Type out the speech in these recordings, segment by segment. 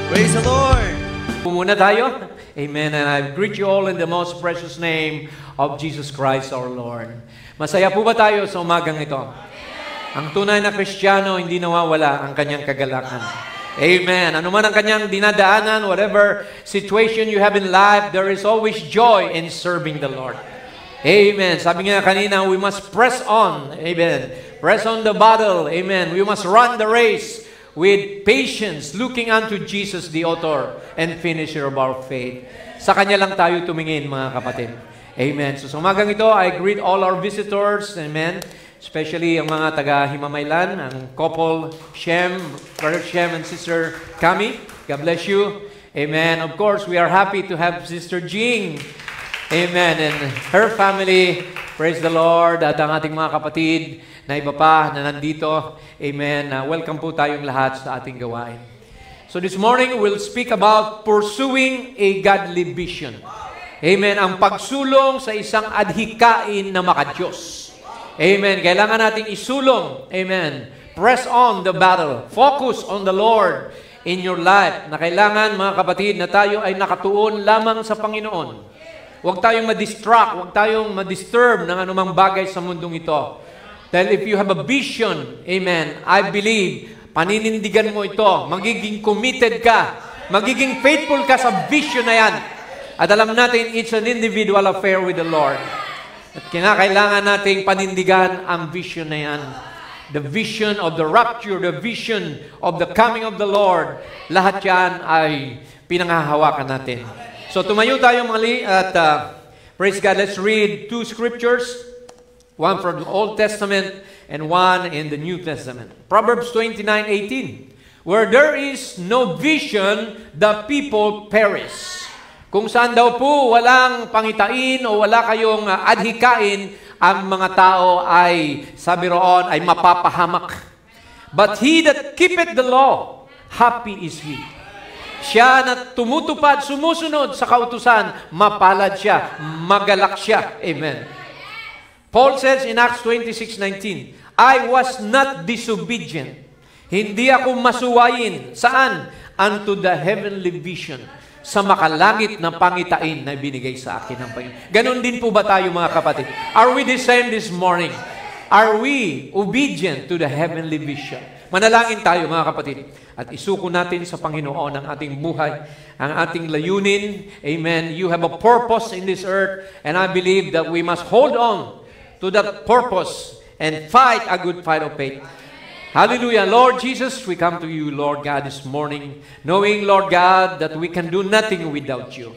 Praise the Lord! Muna tayo. Amen. And I greet you all in the most precious name of Jesus Christ our Lord. Masaya po ba tayo sa umagang ito? Ang tunay na Kristiyano, hindi nawawala ang kanyang kagalakan. Amen. Ano man ang kanyang dinadaanan, whatever situation you have in life, there is always joy in serving the Lord. Amen. Sabi nga kanina, we must press on. Amen. Press on the battle. Amen. We must run the race with patience, looking unto Jesus, the author and finisher of our faith. Sa Kanya lang tayo tumingin, mga kapatid. Amen. So, sa umagang ito, I greet all our visitors. Amen. Especially ang mga taga-Himamaylan, ang couple, Shem, Brother Shem and Sister Kami. God bless you. Amen. Of course, we are happy to have Sister Jing. Amen. And her family. Praise the Lord. At ang ating mga kapatid na iba pa na nandito. Amen. Welcome po tayong lahat sa ating gawain. So this morning, we'll speak about pursuing a godly vision. Amen. Ang pagsulong sa isang adhikain na makadiyos. Amen. Kailangan nating isulong. Amen. Press on the battle. Focus on the Lord in your life. Na kailangan, mga kapatid, na tayo ay nakatuon lamang sa Panginoon. Huwag tayong ma-distract, huwag tayong ma-disturb ng anumang bagay sa mundong ito. Dahil if you have a vision, amen, I believe, paninindigan mo ito, magiging committed ka, magiging faithful ka sa vision na yan. At alam natin, it's an individual affair with the Lord. At kinakailangan nating panindigan ang vision na yan. The vision of the rapture, the vision of the coming of the Lord, lahat yan ay pinanghahawakan natin. So tumayo tayo mali at praise God, let's read two scriptures. One from the Old Testament and one in the New Testament. Proverbs 29:18. Where there is no vision, the people perish. Kung saan daw po walang pangitain o wala kayong adhikain, ang mga tao ay, sabi roon, ay mapapahamak. But he that keepeth the law, happy is he. Siya na tumutupad, sumusunod sa kautusan, mapalad siya, magalak siya. Amen. Paul says in Acts 26:19, I was not disobedient. Hindi ako masuwayin. Saan? Unto the heavenly vision. Sa makalangit na pangitain na binigay sa akin ng Panginoon. Ganon din po ba tayo, mga kapatid? Are we the same this morning? Are we obedient to the heavenly vision? Manalangin tayo, mga kapatid. At isuko natin sa Panginoon ang ating buhay, ang ating layunin. Amen. You have a purpose in this earth, and I believe that we must hold on to that purpose and fight a good fight of faith. Hallelujah. Lord Jesus, we come to you, Lord God, this morning, knowing, Lord God, that we can do nothing without you.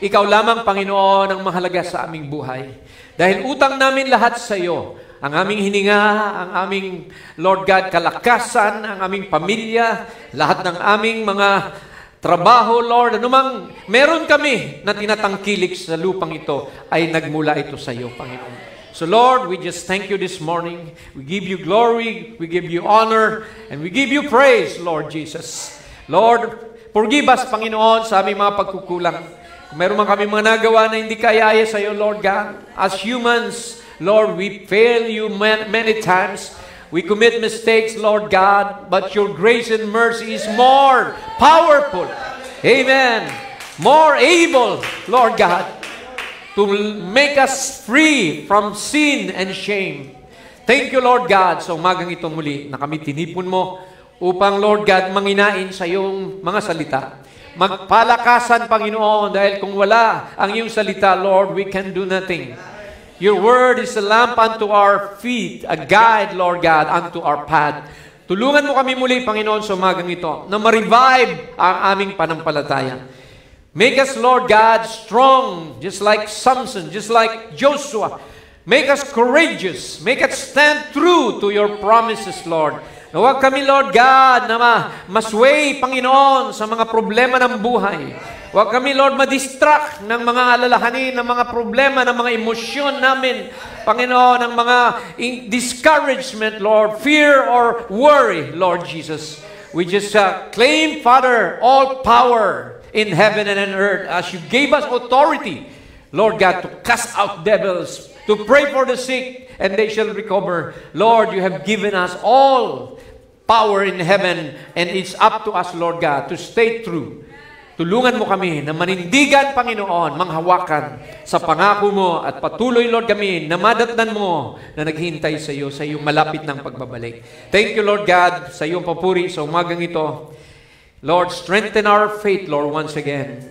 Ikaw lamang, Panginoon, ang mahalaga sa aming buhay. Dahil utang namin lahat sa iyo, ang aming hininga, ang aming, Lord God, kalakasan, ang aming pamilya, lahat ng aming mga trabaho, Lord, anumang meron kami na tinatangkilik sa lupang ito, ay nagmula ito sa iyo, Panginoon. So Lord, we just thank you this morning. We give you glory, we give you honor, and we give you praise, Lord Jesus. Lord, forgive us, Panginoon, sa aming mga pagkukulang. Kung meron man kami mga nagawa na hindi kayaya sa iyo, Lord God, as humans, Lord, we fail you many times. We commit mistakes, Lord God, but your grace and mercy is more powerful. Amen. More able, Lord God, to make us free from sin and shame. Thank you, Lord God, sa umagang ito muli na kami tinipon mo upang, Lord God, manginain sa iyong mga salita. Magpalakasan, Panginoon, dahil kung wala ang iyong salita, Lord, we can do nothing. Your word is a lamp unto our feet, a guide, Lord God, unto our path. Tulungan mo kami muli, Panginoon, sa umagang ito na ma-revive ang aming panampalataya. Make us, Lord God, strong, just like Samson, just like Joshua. Make us courageous. Make us stand true to your promises, Lord. Na huwag kami, Lord God, na masway, Panginoon, sa mga problema ng buhay. Huwag kami, Lord, ma-distract ng mga alalahanin, ng mga problema, ng mga emosyon namin. Panginoon, ng mga discouragement, Lord, fear or worry, Lord Jesus. We just claim, Father, all power in heaven and on earth, as you gave us authority, Lord God, to cast out devils, to pray for the sick, and they shall recover. Lord, you have given us all power in heaven, and it's up to us, Lord God, to stay true. Tulungan mo kami na manindigan, Panginoon, manghawakan sa pangako mo at patuloy, Lord, kami na madatnan mo na naghihintay sa iyo, sa iyong malapit ng pagbabalik. Thank you, Lord God, sa iyong papuri sa umagang ito. Lord, strengthen our faith, Lord, once again.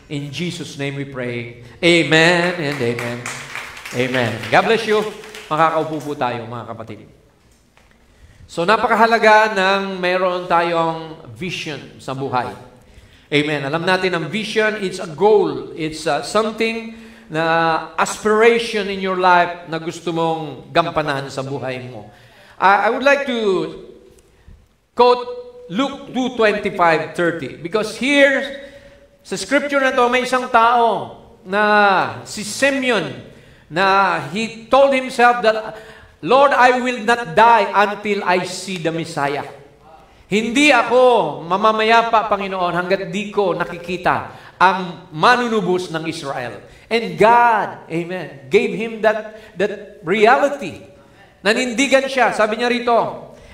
In Jesus' name we pray. Amen and amen. Amen. God bless you. Makakaupo po tayo, mga kapatid. So, napakahalaga ng meron tayong vision sa buhay. Amen. Alam natin ang vision, it's a goal. It's something na aspiration in your life na gusto mong gampanan sa buhay mo. I would like to quote Luke 2:25-30 because here, sa scripture na to, may isang tao na si Simeon na he told himself that, Lord, I will not die until I see the Messiah. Hindi ako mamamayapa, Panginoon, hanggat di ko nakikita ang manunubos ng Israel. And God, amen, gave him that reality. Nanindigan siya. Sabi niya rito,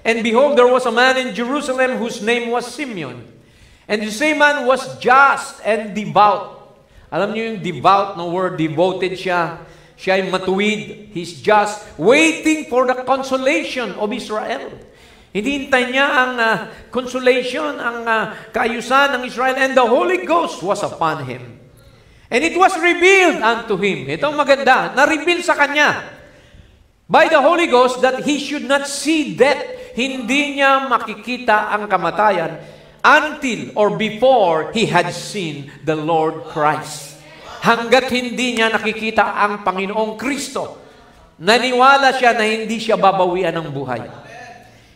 and behold, there was a man in Jerusalem whose name was Simeon. And the same man was just and devout. Alam niyo yung devout na word, devoted siya. Siya ay matuwid. He's just waiting for the consolation of Israel. Hinihintay niya ang consolation, ang kaayusan ng Israel, and the Holy Ghost was upon him. And it was revealed unto him. Ito ang maganda, na-reveal sa kanya by the Holy Ghost that he should not see death. Hindi niya makikita ang kamatayan until or before he had seen the Lord Christ. Hanggat hindi niya nakikita ang Panginoong Kristo, naniwala siya na hindi siya babawian ng buhay.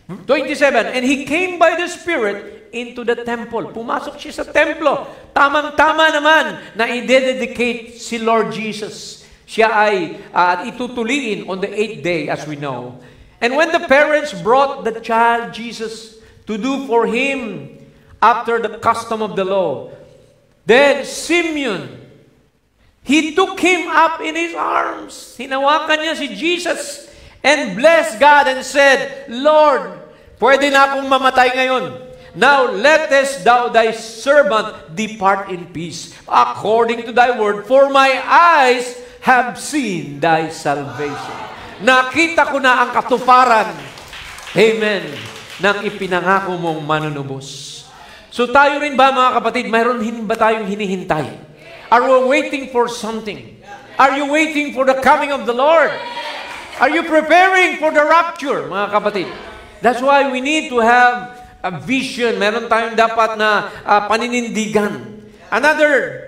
27, and he came by the Spirit into the temple. Pumasok siya sa templo. Tamang-tama naman na i-dedicate si Lord Jesus. Siya ay itutuliin on the 8th day, as we know. And when the parents brought the child Jesus to do for him after the custom of the law, then Simeon, he took him up in his arms. Hinawakan niya si Jesus and blessed God and said, Lord, pwede na akong mamatay ngayon. Now lettest thou thy servant depart in peace, according to thy word, for my eyes have seen thy salvation. Nakita ko na ang katuparan, amen, ng ipinangako mong manunubos. So tayo rin ba, mga kapatid, mayroon ba tayong hinihintay? Are we waiting for something? Are you waiting for the coming of the Lord? Are you preparing for the rapture, mga kapatid? That's why we need to have a vision. Meron tayong dapat na paninindigan. Another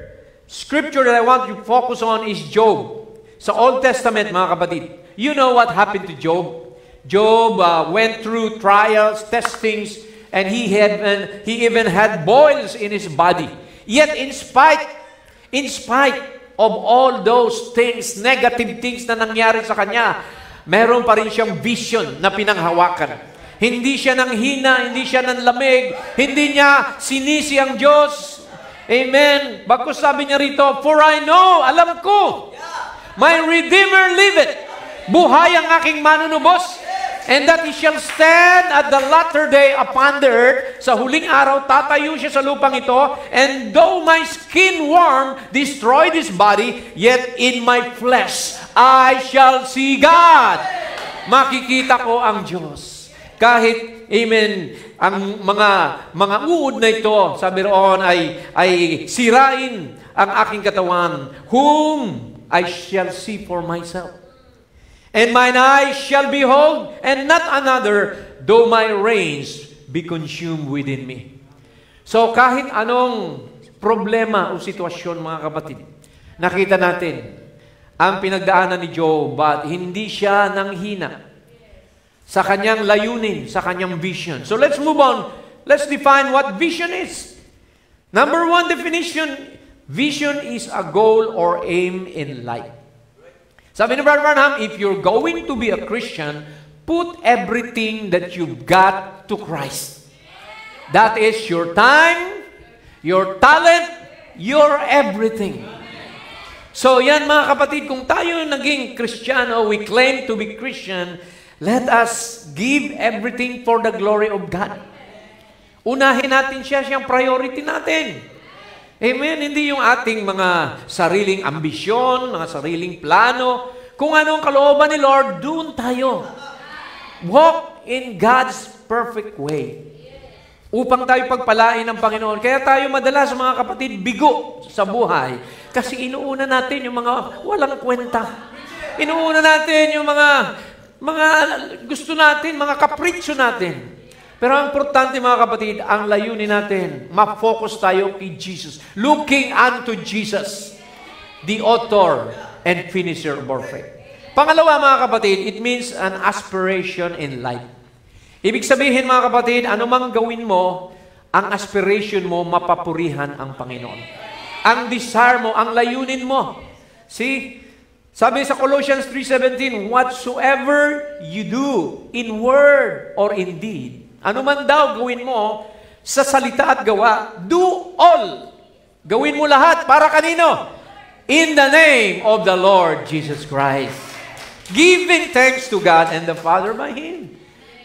scripture that I want to focus on is Job. Sa Old Testament, mga kapatid, you know what happened to Job? Job went through trials, testings, and he even had boils in his body. Yet in spite of all those things, negative things na nangyari sa kanya, meron pa rin siyang vision na pinanghawakan. Hindi siya nanghina, hindi siya nanlamig, hindi niya sinisi ang Diyos. Amen. Bagkus sabi niya rito, for I know, alam ko, my Redeemer liveth. Buhay ang aking manunubos. And that he shall stand at the latter day upon the earth. Sa huling araw, tatayo siya sa lupang ito. And though my skin worm destroy this body, yet in my flesh I shall see God. Makikita ko ang Diyos. Kahit, amen, ang mga uod na ito, sabi roon, ay sirain ang aking katawan, whom I shall see for myself. And mine eyes shall behold, and not another, though my reins be consumed within me. So kahit anong problema o sitwasyon, mga kapatid, nakita natin ang pinagdaanan ni Job, but hindi siya nanghina sa kanyang layunin, sa kanyang vision. So let's move on. Let's define what vision is. Number one definition, vision is a goal or aim in life. Sabi ni Brother Branham, if you're going to be a Christian, put everything that you've got to Christ. That is your time, your talent, your everything. So yan, mga kapatid, kung tayo naging Kristiyano, we claim to be Christian, Let us give everything for the glory of God. Unahin natin siya, siyang priority natin. Amen? Hindi yung ating mga sariling ambisyon, mga sariling plano. Kung ano ang kalooban ni Lord, doon tayo. Walk in God's perfect way. Upang tayo pagpalain ng Panginoon. Kaya tayo madalas, mga kapatid, bigo sa buhay. Kasi inuuna natin yung mga walang kwenta. Inuuna natin yung mga gusto natin, mga kapritsyo natin. Pero ang importante, mga kapatid, ang layunin natin, ma-focus tayo kay Jesus. Looking unto Jesus, the author and finisher of our faith. Pangalawa, mga kapatid, it means an aspiration in life. Ibig sabihin, mga kapatid, anumang gawin mo, ang aspiration mo, mapapurihan ang Panginoon. Ang desire mo, ang layunin mo. See? Sabi sa Colossians 3:17, whatsoever you do, in word or in deed, ano man daw gawin mo, sa salita at gawa, do all. Gawin mo lahat. Para kanino? In the name of the Lord Jesus Christ. Giving thanks to God and the Father by Him.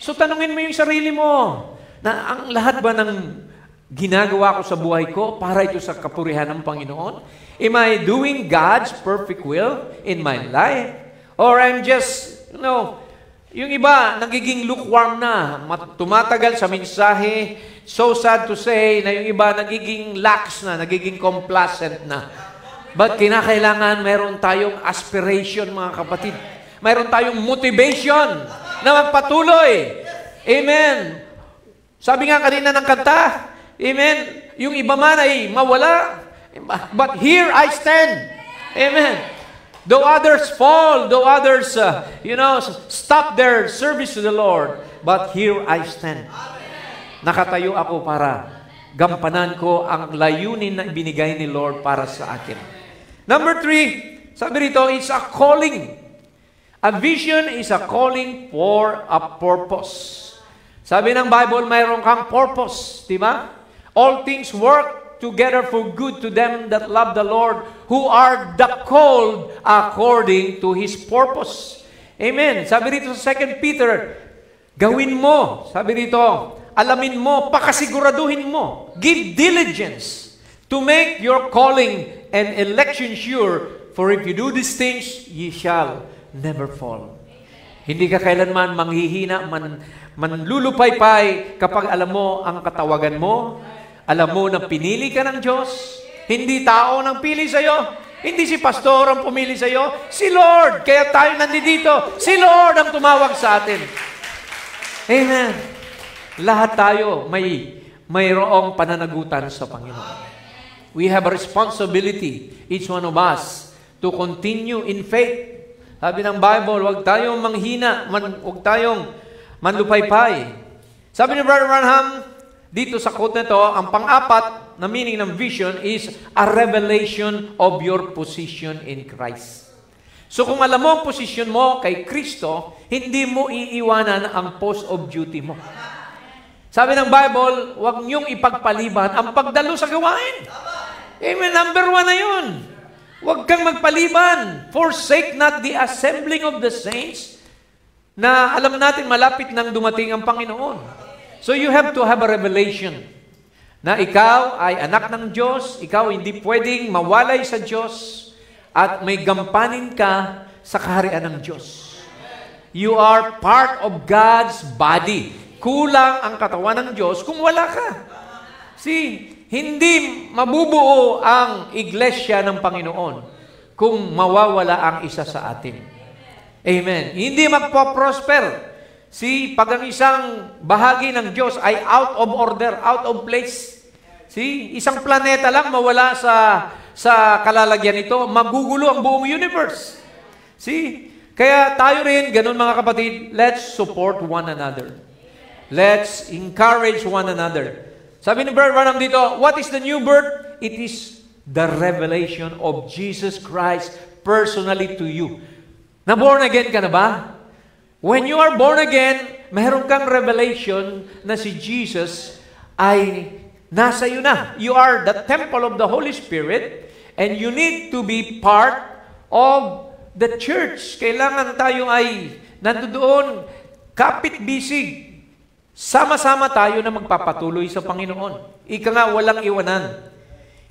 So tanungin mo yung sarili mo, na ang lahat ba ng ginagawa ko sa buhay ko para ito sa kapurihan ng Panginoon? Am I doing God's perfect will in my life? Or I'm just, yung iba, nagiging lukewarm na, tumatagal sa mensahe, so sad to say, na yung iba nagiging lax na, nagiging complacent na. But kinakailangan mayroon tayong aspiration, mga kapatid. Mayroon tayong motivation na magpatuloy. Amen. Sabi nga kanina ng kanta, amen, yung iba man ay mawala, but here I stand. Amen. Though others fall, though others, stop their service to the Lord, but here I stand. Nakatayo ako para gampanan ko ang layunin na ibinigay ni Lord para sa akin. Number 3, sabi rito, it's a calling. A vision is a calling for a purpose. Sabi ng Bible, mayroon kang purpose, di ba? All things work together for good to them that love the Lord, who are the called according to His purpose. Amen. Sabi rito sa 2 Peter, gawin mo. Sabi rito, alamin mo, pakasiguraduhin mo. Give diligence to make your calling and election sure, for if you do these things, ye shall never fall. Hindi ka kailanman manghihina, manlulupaypay kapag alam mo ang katawagan mo, alam mo na pinili ka ng Diyos, hindi tao nang pili sa'yo, hindi si pastor ang pumili sa'yo, si Lord. Kaya tayo nandito, si Lord ang tumawag sa atin. Amen. Lahat tayo mayroong pananagutan sa Panginoon. We have a responsibility, each one of us, to continue in faith. Sabi ng Bible, huwag tayong manghina, huwag tayong manlupaypay. Sabi ni Brother Branham, dito sa quote na ito, ang pang-apat na meaning ng vision is a revelation of your position in Christ. So kung alam mo ang position mo kay Kristo, hindi mo iiwanan ang post of duty mo. Sabi ng Bible, huwag niyong ipagpaliban ang pagdalo sa gawain. Amen, number 1 na yun. Huwag kang magpaliban. Forsake not the assembling of the saints, na alam natin malapit nang dumating ang Panginoon. So you have to have a revelation na ikaw ay anak ng Diyos, ikaw hindi pwedeng mawalay sa Diyos, at may gampanin ka sa kaharian ng Diyos. You are part of God's body. Kulang ang katawan ng Diyos kung wala ka. See, hindi mabubuo ang iglesia ng Panginoon kung mawawala ang isa sa atin. Amen. Hindi magpo-prosper. See, pag ang isang bahagi ng Diyos ay out of order, out of place. See, isang planeta lang mawala sa kalalagyan nito, magugulo ang buong universe. See, kaya tayo rin, ganun mga kapatid, let's support one another. Let's encourage one another. Sabi ni Brother Branham dito, what is the new birth? It is the revelation of Jesus Christ personally to you. Na-born again ka na ba? When you are born again, meron kang revelation na si Jesus ay nasa iyo na. You are the temple of the Holy Spirit and you need to be part of the church. Kailangan tayo ay nandoon kapit-bisig, sama-sama tayo na magpapatuloy sa Panginoon. Ika nga, walang iwanan.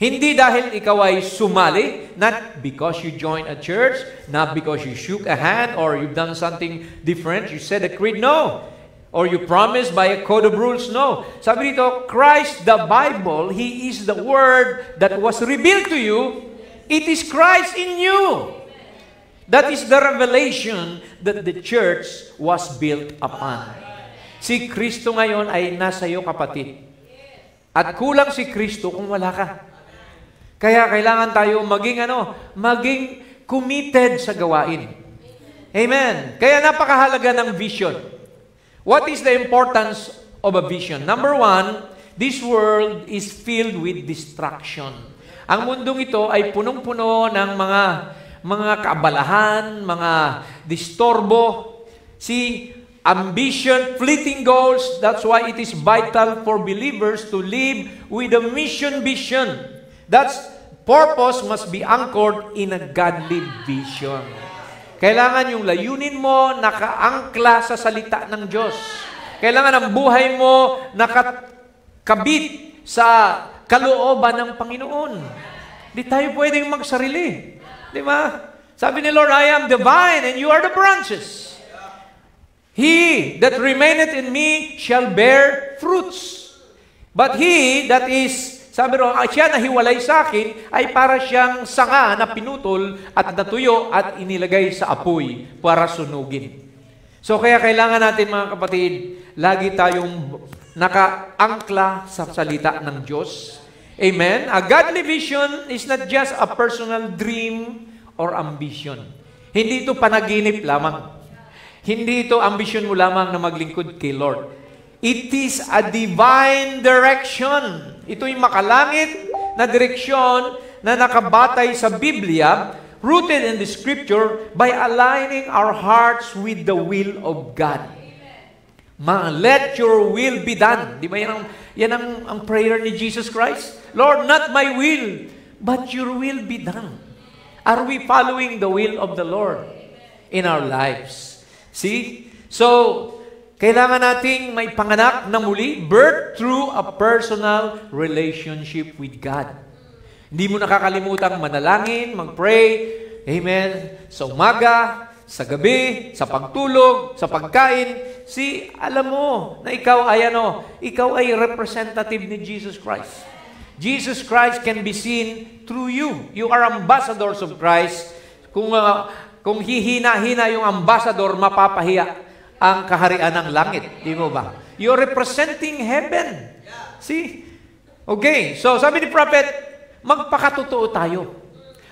Hindi dahil ikaw ay sumali, not because you joined a church, not because you shook a hand or you've done something different, you said a creed, no. Or you promised by a code of rules, no. Sabi dito, Christ, the Bible, He is the Word that was revealed to you. It is Christ in you. That is the revelation that the church was built upon. Si Kristo ngayon ay nasa iyo, kapatid. At kulang si Kristo kung wala ka. Kaya kailangan tayo maging committed sa gawain. Amen. Kaya napakahalaga ng vision. What is the importance of a vision? Number one, this world is filled with distraction. Ang mundong ito ay punong-puno ng mga kaabalahan, mga distorbo. See, ambition, fleeting goals. That's why it is vital for believers to live with a mission vision. That purpose must be anchored in a godly vision. Kailangan yung layunin mo nakaangkla sa salita ng Diyos. Kailangan ang buhay mo nakakabit sa kalooban ng Panginoon. Di tayo pwedeng magsarili. Di ba? Sabi ni Lord, I am the vine and you are the branches. He that remaineth in me shall bear fruits. But he that is, sabi ro, siya na hiwalay sa akin ay para siyang sanga na pinutol at natuyo at inilagay sa apoy para sunugin. So kaya kailangan natin, mga kapatid, lagi tayong nakaangkla sa salita ng Diyos. Amen? A godly vision is not just a personal dream or ambition. Hindi ito panaginip lamang. Hindi ito ambisyon mo lamang na maglingkod kay Lord. It is a divine direction. Ito yung makalangit na direksyon na nakabatay sa Biblia, rooted in the Scripture, by aligning our hearts with the will of God. Let your will be done. Di ba yan ang prayer ni Jesus Christ? Lord, not my will, but your will be done. Are we following the will of the Lord in our lives? See? So, kailangan nating may panganak na muli, birth through a personal relationship with God. Hindi mo nakakalimutang manalangin, mag-pray, amen, sa umaga, sa gabi, sa pagtulog, sa pagkain. Alam mo na ikaw ay representative ni Jesus Christ. Jesus Christ can be seen through you. You are ambassadors of Christ. Kung hihina-hina yung ambassador, mapapahiya ang kaharian ng langit. Di mo ba? You're representing heaven. See? Okay. So, sabi ni Prophet, magpakatotoo tayo.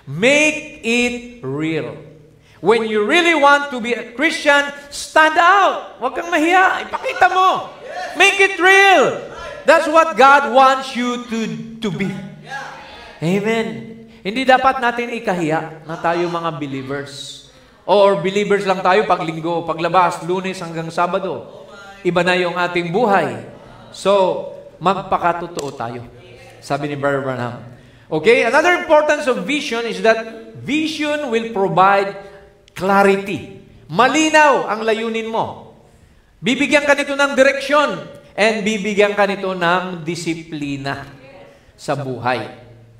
Make it real. When you really want to be a Christian, stand out. Huwag kang mahiya. Ipakita mo. Make it real. That's what God wants you to be. Amen. Hindi dapat natin ikahiya na tayo mga believers. Or believers lang tayo pag linggo, paglabas, Lunes hanggang Sabado. Iba na yung ating buhay. So, magpakatotoo tayo. Sabi ni Brother Branham. Okay, another importance of vision is that vision will provide clarity. Malinaw ang layunin mo. Bibigyan ka nito ng direksyon and bibigyan ka nito ng disiplina sa buhay.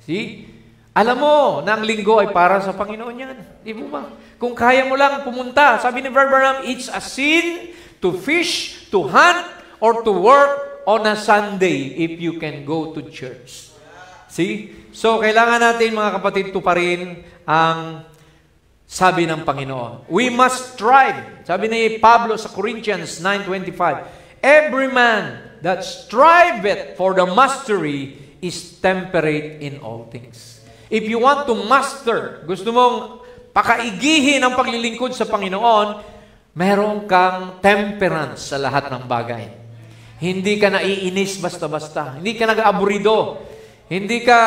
See? Alam mo na ang linggo ay para sa Panginoon yan. Di mo ba? Kung kaya mo lang pumunta, sabi ni Brother Branham, it's a sin to fish, to hunt, or to work on a Sunday if you can go to church. See? So, kailangan natin, mga kapatid, tuparin ang sabi ng Panginoon. We must strive. Sabi ni Pablo sa Corinthians 9:25, every man that striveth for the mastery is temperate in all things. If you want to master, gusto mong pakaigihin ang paglilingkod sa Panginoon, meron kang temperance sa lahat ng bagay. Hindi ka naiinis basta-basta. Hindi ka nag-aburido. Hindi ka,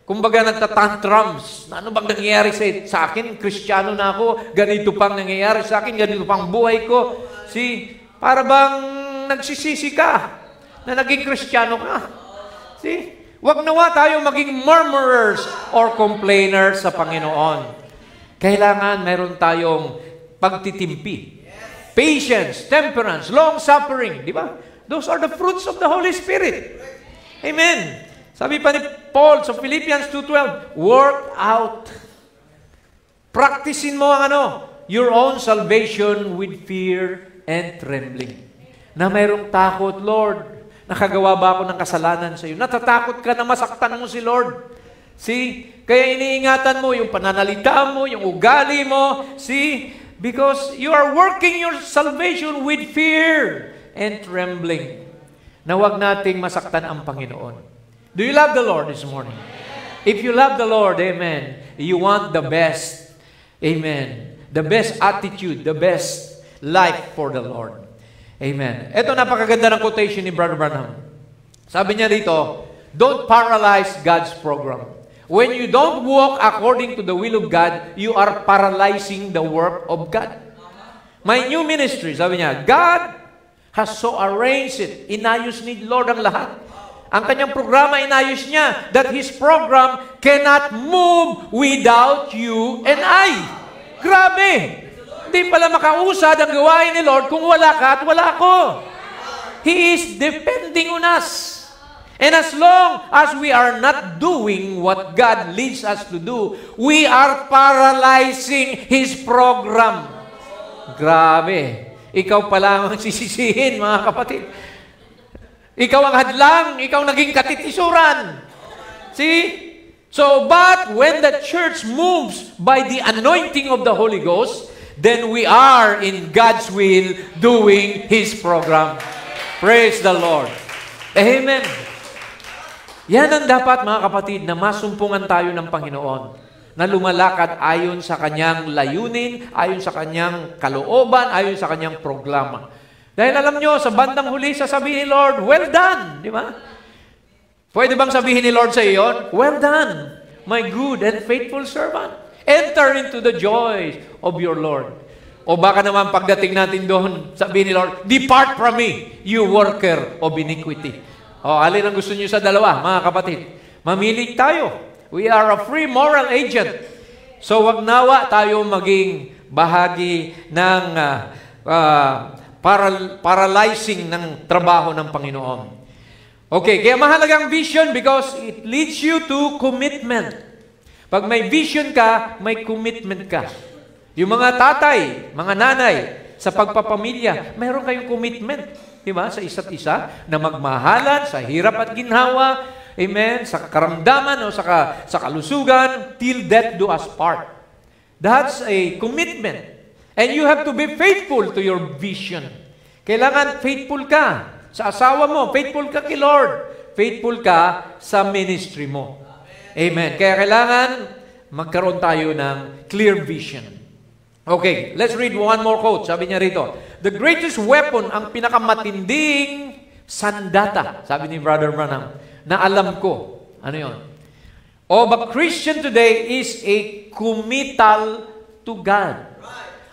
kumbaga, nagtatantrums. Ano bang nangyayari sa akin? Kristiyano na ako. Ganito pang nangyayari sa akin. Ganito pang buhay ko. Para bang nagsisisi ka na naging Kristiyano ka. Huwag nawa tayo maging murmurers or complainers sa Panginoon. Kailangan meron tayong pagtitimpi. patience, temperance, long-suffering. Di ba? Those are the fruits of the Holy Spirit. Amen. Sabi pa ni Paul sa Philippians 2:12, work out. Practicein mo ang your own salvation with fear and trembling. Na mayroong takot, Lord, nakagawa ba ako ng kasalanan sa iyo? Natatakot ka na masaktan mo si Lord. See? Kaya iniingatan mo yung pananalita mo, yung ugali mo. See? Because you are working your salvation with fear and trembling. Na huwag nating masaktan ang Panginoon. Do you love the Lord this morning? If you love the Lord, amen, you want the best. Amen. The best attitude, the best life for the Lord. Amen. Ito napakaganda ng quotation ni Brother Branham. Sabi niya dito, don't paralyze God's program. When you don't walk according to the will of God, you are paralyzing the work of God. My new ministry, sabi niya, God has so arranged it. Inayos ni Lord ang lahat. Ang kanyang programa, inayos niya that His program cannot move without you and I. Grabe! Hindi pala makausad ang gawain ni Lord kung wala ka at wala ako. He is depending on us. And as long as we are not doing what God leads us to do, we are paralyzing His program. Grabe! Ikaw pala ang sisisihin, mga kapatid. Ikaw ang hadlang, ikaw naging katitisuran. See? So, but when the church moves by the anointing of the Holy Ghost, then we are in God's will doing His program. Praise the Lord. Amen. Yan ang dapat, mga kapatid, na masumpungan tayo ng Panginoon. Na lumalakad ayon sa kanyang layunin, ayon sa kanyang kalooban, ayon sa kanyang programa. Dahil alam nyo, sa bandang huli, sasabihin ni Lord, well done. Di ba? Pwede bang sabihin ni Lord sa iyo, well done, my good and faithful servant. Enter into the joys of your Lord. O baka naman pagdating natin doon, sabihin ni Lord, depart from me, you worker of iniquity. O, alin ang gusto niyo sa dalawa, mga kapatid? Mamili tayo. We are a free moral agent. So, wag nawa tayo maging bahagi ng paralyzing ng trabaho ng Panginoon. Okay, kaya mahalagang vision because it leads you to commitment. Pag may vision ka, may commitment ka. Yung mga tatay, mga nanay, sa pagpapamilya, mayroon kayong commitment, di ba, sa isa't isa, na magmahalan sa hirap at ginhawa, amen, sa karamdaman o sa kalusugan, till death do us part. That's a commitment. And you have to be faithful to your vision. Kailangan faithful ka sa asawa mo, faithful ka kay Lord, faithful ka sa ministry mo. Amen. Kaya kailangan magkaroon tayo ng clear vision. Okay, let's read one more quote. Sabi niya rito, the greatest weapon, ang pinakamatinding sandata, sabi ni Brother Branham, na alam ko. Ano yun? Of a Christian today is a committal to God.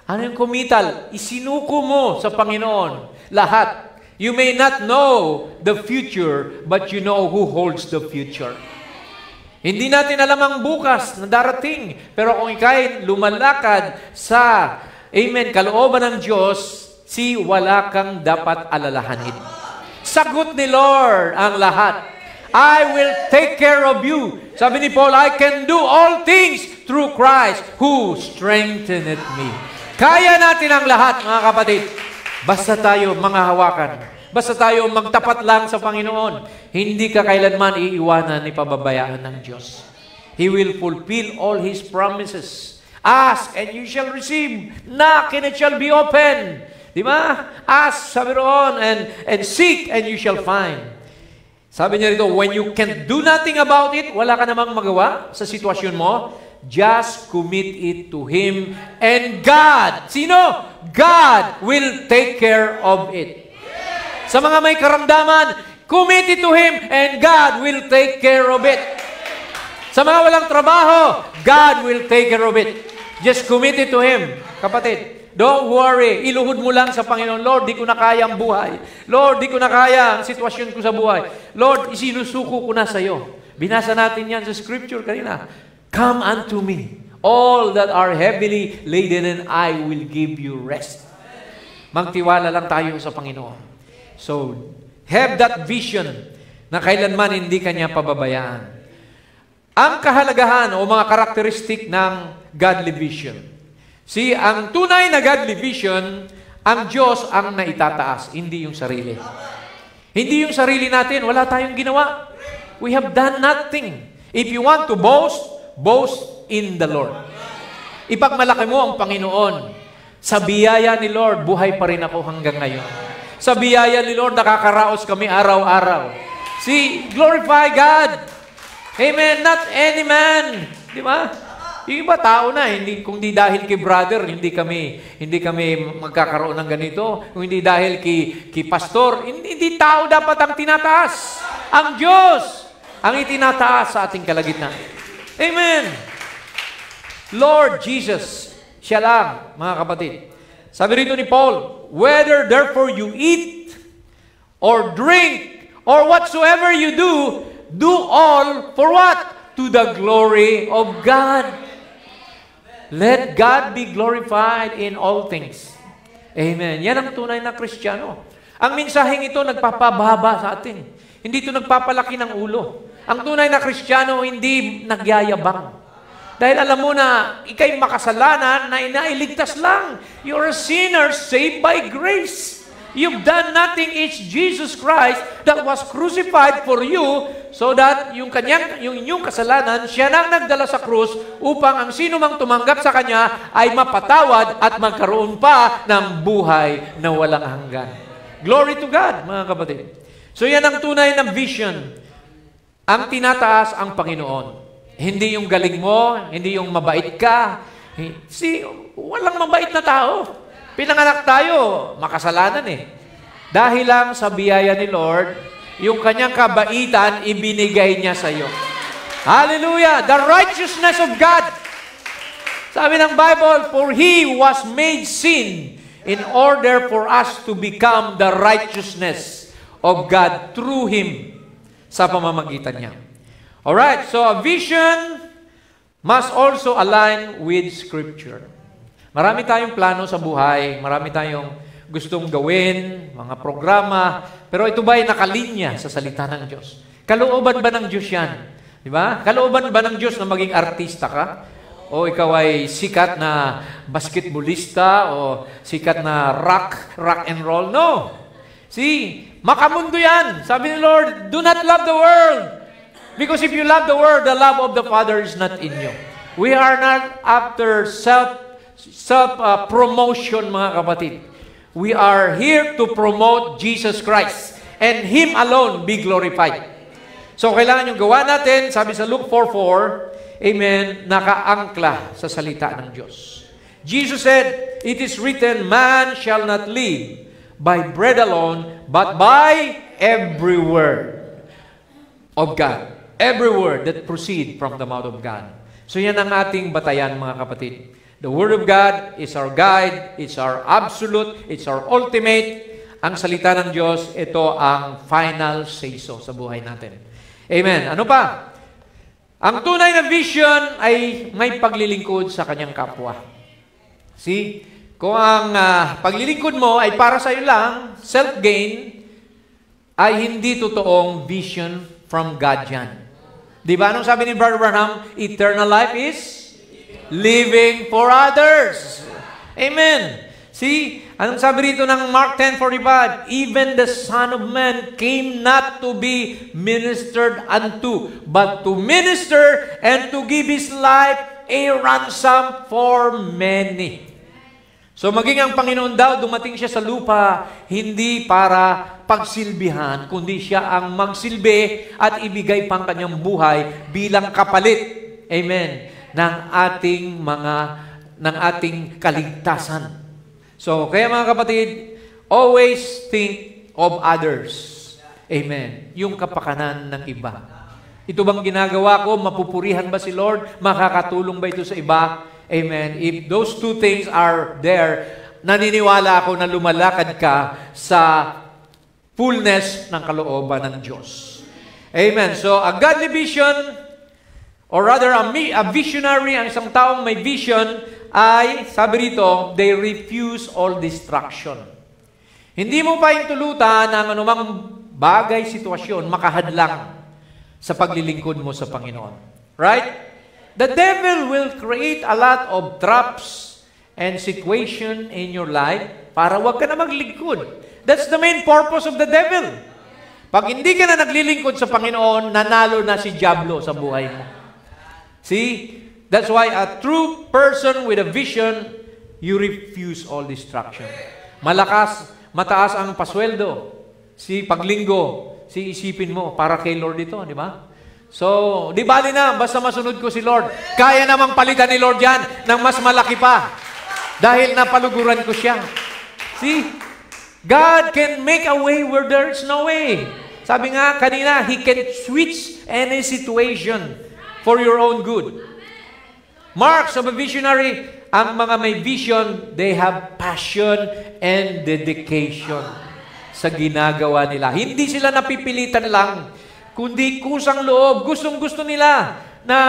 Ano yung committal? Isinuko mo sa Panginoon lahat. You may not know the future, but you know who holds the future. Hindi natin alam ang bukas na darating. Pero kung ikay lumalakad sa, amen, kalooban ng Diyos, wala kang dapat alalahanin. Sagot ni Lord ang lahat. I will take care of you. Sabi ni Paul, I can do all things through Christ who strengtheneth me. Kaya natin ang lahat, mga kapatid. Basta tayo mga hawakan. Basta tayo magtapat lang sa Panginoon. Hindi ka kailanman iiwanan ni pababayaan ng Diyos. He will fulfill all His promises. Ask and you shall receive. Knock and it shall be open. Di ba? Ask, sabi roon, and seek and you shall find. Sabi niya rito, when you can't do nothing about it, wala ka namang magawa sa sitwasyon mo, just commit it to Him and God. Sino? God will take care of it. Sa mga may karamdaman, commit it to Him and God will take care of it. Sa mga walang trabaho, God will take care of it. Just commit it to Him. Kapatid, don't worry. Iluhod mo lang sa Panginoon, Lord, di ko na kaya ang buhay. Lord, di ko na kaya ang sitwasyon ko sa buhay. Lord, isinusuko ko na sa iyo. Binasa natin yan sa scripture kanina. Come unto me, all that are heavily laden, and I will give you rest. Magtiwala lang tayo sa Panginoon. So, have that vision na kailanman hindi kanya pababayaan. Ang kahalagahan o mga karakteristik ng godly vision. See, ang tunay na godly vision, ang Diyos ang naitataas, hindi yung sarili. Hindi yung sarili natin, wala tayong ginawa. We have done nothing. If you want to boast, boast in the Lord. Ipagmalaki mo ang Panginoon. Sa biyaya ni Lord, buhay pa rin ako hanggang ngayon. Sa biyaya ni Lord, nakakaraos kami araw-araw. See, glorify God. Amen. Not any man. Di ba? Yung iba tao na, kung di dahil kay brother, hindi kami magkakaroon ng ganito. Kung hindi dahil kay pastor, hindi tao dapat ang tinataas. Ang Diyos ang itinataas sa ating kalagitnaan. Amen. Lord Jesus, siya lang, mga kapatid. Sabi rito ni Paul, whether therefore you eat or drink or whatsoever you do all for what? To the glory of God. Let God be glorified in all things. Amen. Yan ang tunay na Kristiyano. Ang mensaheng ito nagpapababa sa atin. Hindi ito nagpapalaki ng ulo. Ang tunay na Kristiyano hindi nagyayabang. Dahil alam mo na ikay makasalanan na inailigtas lang. You're a sinner saved by grace. You've done nothing. It's Jesus Christ that was crucified for you so that yung inyong kasalanan, siya nang nagdala sa krus upang ang sino mang tumanggap sa Kanya ay mapatawad at magkaroon pa ng buhay na walang hanggan. Glory to God, mga kapatid. So yan ang tunay ng vision. Ang tinataas ang Panginoon. Hindi yung galing mo, hindi yung mabait ka. Walang mabait na tao. Pinanganak tayo, makasalanan eh. Dahil lang sa biyaya ni Lord, yung kanyang kabaitan, ibinigay niya sa iyo. Hallelujah! The righteousness of God. Sabi ng Bible, for He was made sin in order for us to become the righteousness of God through Him sa pamamagitan niya. Alright, so a vision must also align with Scripture. Marami tayong plano sa buhay, marami tayong gustong gawin, mga programa, pero ito ba ay nakalinya sa salita ng Diyos? Kalooban ba ng Diyos yan? Di ba? Kalooban ba ng Diyos na maging artista ka? O ikaw ay sikat na basketballista o sikat na rock and roll? No! See, makamundo yan. Sabi ni Lord, do not love the world. Because if you love the world, the love of the Father is not in you. We are not after self-promotion, mga kapatid. We are here to promote Jesus Christ and Him alone be glorified. So, kailangan yung gawa natin, sabi sa Luke 4:4, amen, nakaangkla sa salita ng Diyos. Jesus said, it is written, man shall not live by bread alone, but by every word of God. Every word that proceed from the mouth of God. So yan ang ating batayan, mga kapatid. The Word of God is our guide, it's our absolute, it's our ultimate. Ang salita ng Diyos, ito ang final say-so sa buhay natin. Amen. Ano pa? Ang tunay na vision ay may paglilingkod sa kanyang kapwa. See? Kung ang paglilingkod mo ay para sa iyo lang, self-gain, ay hindi totoong vision from God yan. Di ba? Anong sabi ni Brother Branham? Eternal life is living for others. Amen. See? Anong sabi rito ng Mark 10:45? Even the Son of Man came not to be ministered unto, but to minister and to give His life a ransom for many. So maging ang Panginoon daw, dumating siya sa lupa, hindi para pagsilbihan, kundi siya ang magsilbi at ibigay pang kanyang buhay bilang kapalit, amen, ng ating kaligtasan. So, kaya mga kapatid, always think of others. Amen. Yung kapakanan ng iba. Ito bang ginagawa ko? Mapupurihan ba si Lord? Makakatulong ba ito sa iba? Amen. If those two things are there, naniniwala ako na lumalakad ka sa fullness ng kalooban ng Diyos. Amen. So, a godly vision, or rather, a visionary, ang isang taong may vision, ay, sabi rito, they refuse all distraction. Hindi mo pa intulutan ang anumang bagay, sitwasyon, makahadlang sa paglilingkod mo sa Panginoon. Right? The devil will create a lot of traps and situation in your life para wag ka na maglingkod. That's the main purpose of the devil. Pag hindi ka na naglilingkod sa Panginoon, nanalo na si Diablo sa buhay mo. See? That's why a true person with a vision, you refuse all distraction. Mataas ang pasweldo. Si paglinggo, si isipin mo, para kay Lord ito, di ba? So, di bali na, basta masunod ko si Lord. Kaya namang palitan ni Lord yan ng mas malaki pa. Dahil napaluguran ko siya. See? God can make a way where there is no way. Sabi nga kanina, He can switch any situation for your own good. Marks of a visionary, ang mga may vision, they have passion and dedication sa ginagawa nila. Hindi sila napipilitan lang, kundi kusang loob. Gustong-gusto nila na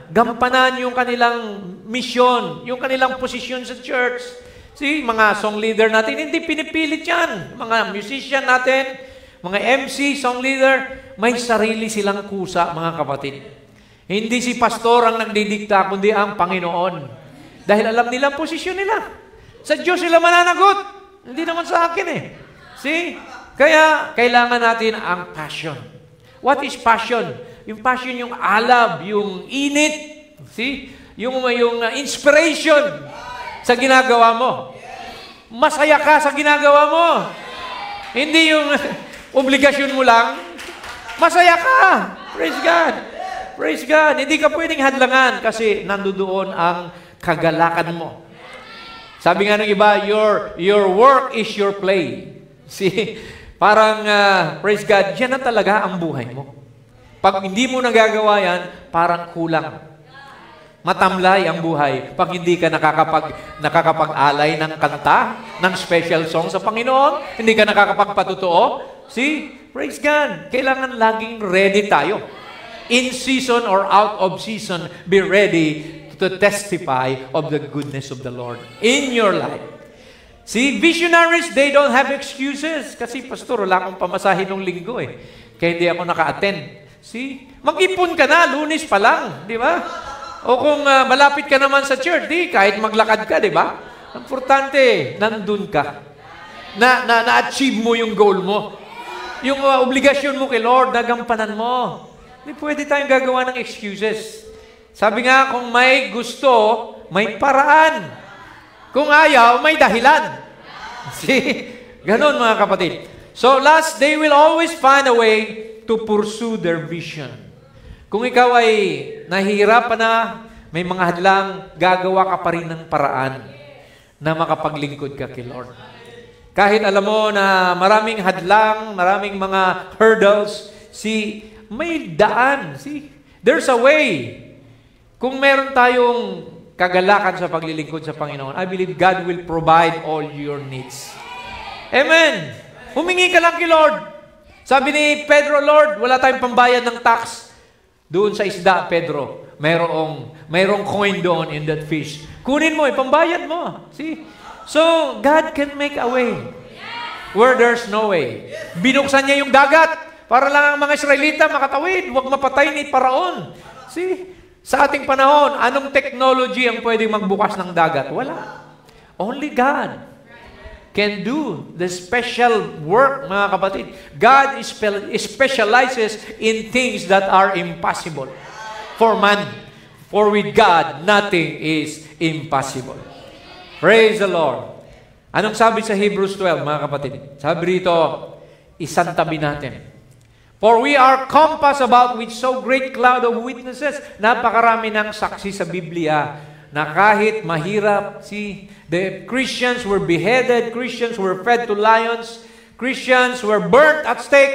gampanan yung kanilang misyon, yung kanilang posisyon sa church. See, mga song leader natin, hindi pinipilit yan. Mga musician natin, mga MC, song leader, may sarili silang kusa, mga kapatid. Hindi si pastor ang nagdidikta, kundi ang Panginoon. Dahil alam nila ang posisyon nila. Sa Diyos sila mananagot. Hindi naman sa akin eh. See? Kaya, kailangan natin ang passion. What is passion? Yung passion, yung alab, yung init. See? Yung inspiration sa ginagawa mo. Masaya ka sa ginagawa mo. Hindi yung obligasyon mo lang. Masaya ka. Praise God. Praise God. Hindi ka pwedeng hadlangan kasi nandoon ang kagalakan mo. Sabi nga ng iba, your work is your play. See? Parang, praise God, yan na talaga ang buhay mo. Pag hindi mo nagagawa yan, parang kulang. Matamlay ang buhay pag hindi ka nakakapag-alay ng kanta, ng special song sa Panginoon, hindi ka nakakapagpatotoo. See? Praise God. Kailangan laging ready tayo. In season or out of season, be ready to testify of the goodness of the Lord in your life. See, visionaries, they don't have excuses. Kasi, pastor, wala akong pamasahin ng linggo eh. Kaya hindi ako naka-attend. See, mag-ipon ka na, Lunes pa lang, di ba? O kung malapit ka naman sa church, kahit maglakad ka, di ba? Importante, nandun ka. Na-achieve mo yung goal mo. Yung obligasyon mo kay Lord, nagampanan mo. Hindi pwede tayong gagawa ng excuses. Sabi nga, kung may gusto, may paraan. Kung ayaw, may dahilan. See? Ganon, mga kapatid. So, last, they will always find a way to pursue their vision. Kung ikaw ay nahihirapan na, may mga hadlang, gagawa ka pa rin ng paraan na makapaglingkod ka kay Lord. Kahit alam mo na maraming hadlang, maraming mga hurdles, may daan. See? There's a way. Kung meron tayong kagalakan sa paglilingkod sa Panginoon, I believe God will provide all your needs. Amen. Humingi ka lang kay Lord. Sabi ni Pedro, Lord, wala tayong pambayad ng tax. Doon sa isda, Pedro, mayroong coin doon in that fish. Kunin mo, ipambayad mo. See? So, God can make a way where there's no way. Binuksan niya yung dagat para lang ang mga Israelita makatawid, huwag mapatay ni Paraon. See? Sa ating panahon, anong technology ang pwedeng magbukas ng dagat? Wala. Only God can do the special work, mga kapatid. God specializes in things that are impossible for man. For with God, nothing is impossible. Praise the Lord. Anong sabi sa Hebrews 12, mga kapatid? Sabi rito, isantabi natin. For we are compassed about with so great cloud of witnesses. Napakarami ng saksi sa Biblia na kahit mahirap, the Christians were beheaded, Christians were fed to lions, Christians were burnt at stake.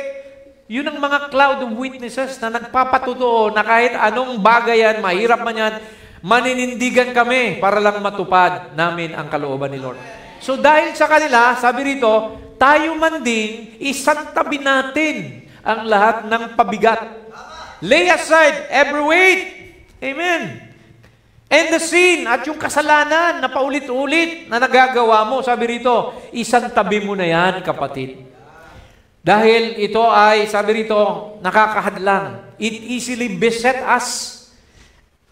Yun ang mga cloud of witnesses na nagpapatutuo na kahit anong bagay yan, mahirap man yan, maninindigan kami para lang matupad namin ang kalooban ni Lord. So dahil sa kanila, sabi rito, tayo man din, isantabi natin ang lahat ng pabigat. Lay aside every weight. Amen. And the sin at yung kasalanan na paulit-ulit na nagagawa mo, sabi rito, isang tabi mo na yan, kapatid. Dahil ito ay, sabi rito, nakakahadlang. It easily beset us.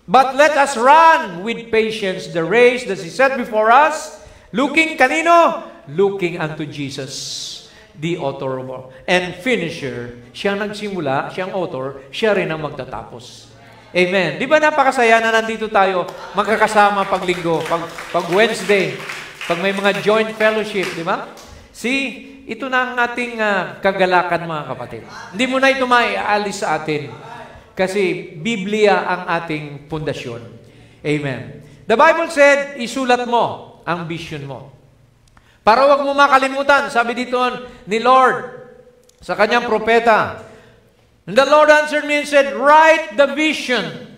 But let us run with patience the race that is set before us, looking kanino? Looking unto Jesus, the author and finisher. Siya nagsimula, siyang author, siya rin ang magtatapos. Amen. Di ba napakasaya na nandito tayo magkakasama pag linggo, pag Wednesday, pag may mga joint fellowship, di ba? See, ito na ang ating kagalakan, mga kapatid. Hindi mo na ito maialis sa atin kasi Biblia ang ating pundasyon. Amen. The Bible said, isulat mo ang vision mo. Para wag mo makalimutan, sabi dito ni Lord sa kanyang propeta, and the Lord answered me and said, write the vision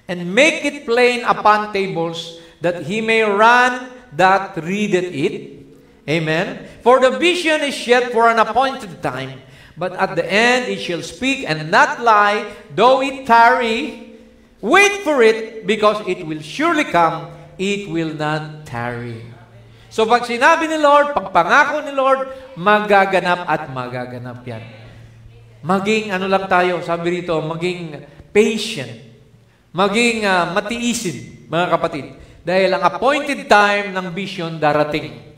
and make it plain upon tables that he may run that readeth it. Amen. For the vision is yet for an appointed time, but at the end it shall speak and not lie, though it tarry, wait for it, because it will surely come, it will not tarry. So pag sinabi ni Lord, pag pangako ni Lord, magaganap at magaganap yan. Maging ano lang tayo, sabi rito, maging patient, maging matiisin, mga kapatid. Dahil ang appointed time ng vision darating.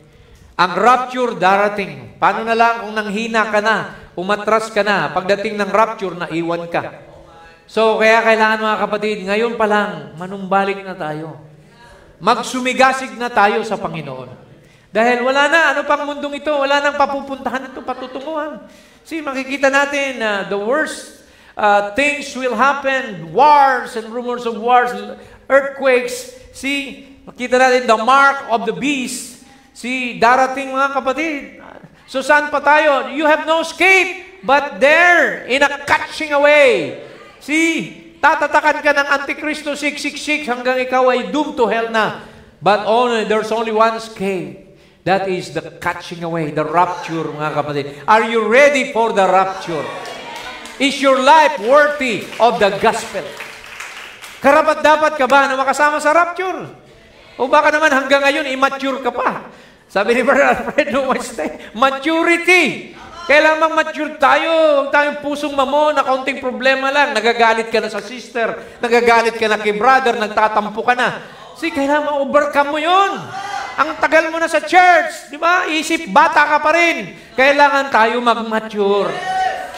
Ang rapture darating. Paano na lang kung nanghina ka na, umatras ka na, pagdating ng rapture, naiwan ka. So, kaya kailangan mga kapatid, ngayon pa lang, manumbalik na tayo. Magsumigasig na tayo sa Panginoon. Dahil wala na, ano pang mundong ito, wala nang papupuntahan ito, patutunguhan. See, makikita natin na the worst things will happen, wars and rumors of wars, earthquakes. See, makita natin the mark of the beast. See, darating mga kapatid. So saan pa tayo? You have no escape, but there, in a catching away. See, tatatakan ka ng Antikristo 666 hanggang ikaw ay doomed to hell na. But there's only one escape. That is the catching away, the rapture, mga kapatid. Are you ready for the rapture? Is your life worthy of the gospel? Karapat dapat ka ba na makasama sa rapture? O baka naman hanggang ngayon, immature ka pa. Sabi ni Brother Alfredo Wednesday, maturity. Kailangan mature tayo. Huwag tayong pusong mamon na kaunting problema lang. Nagagalit ka na sa sister. Nagagalit ka na kay brother. Nagtatampo ka na. See, kailangan ma-overcome mo yun. Ang tagal mo na sa church. Di ba? Isip, bata ka pa rin. Kailangan tayo mag-mature.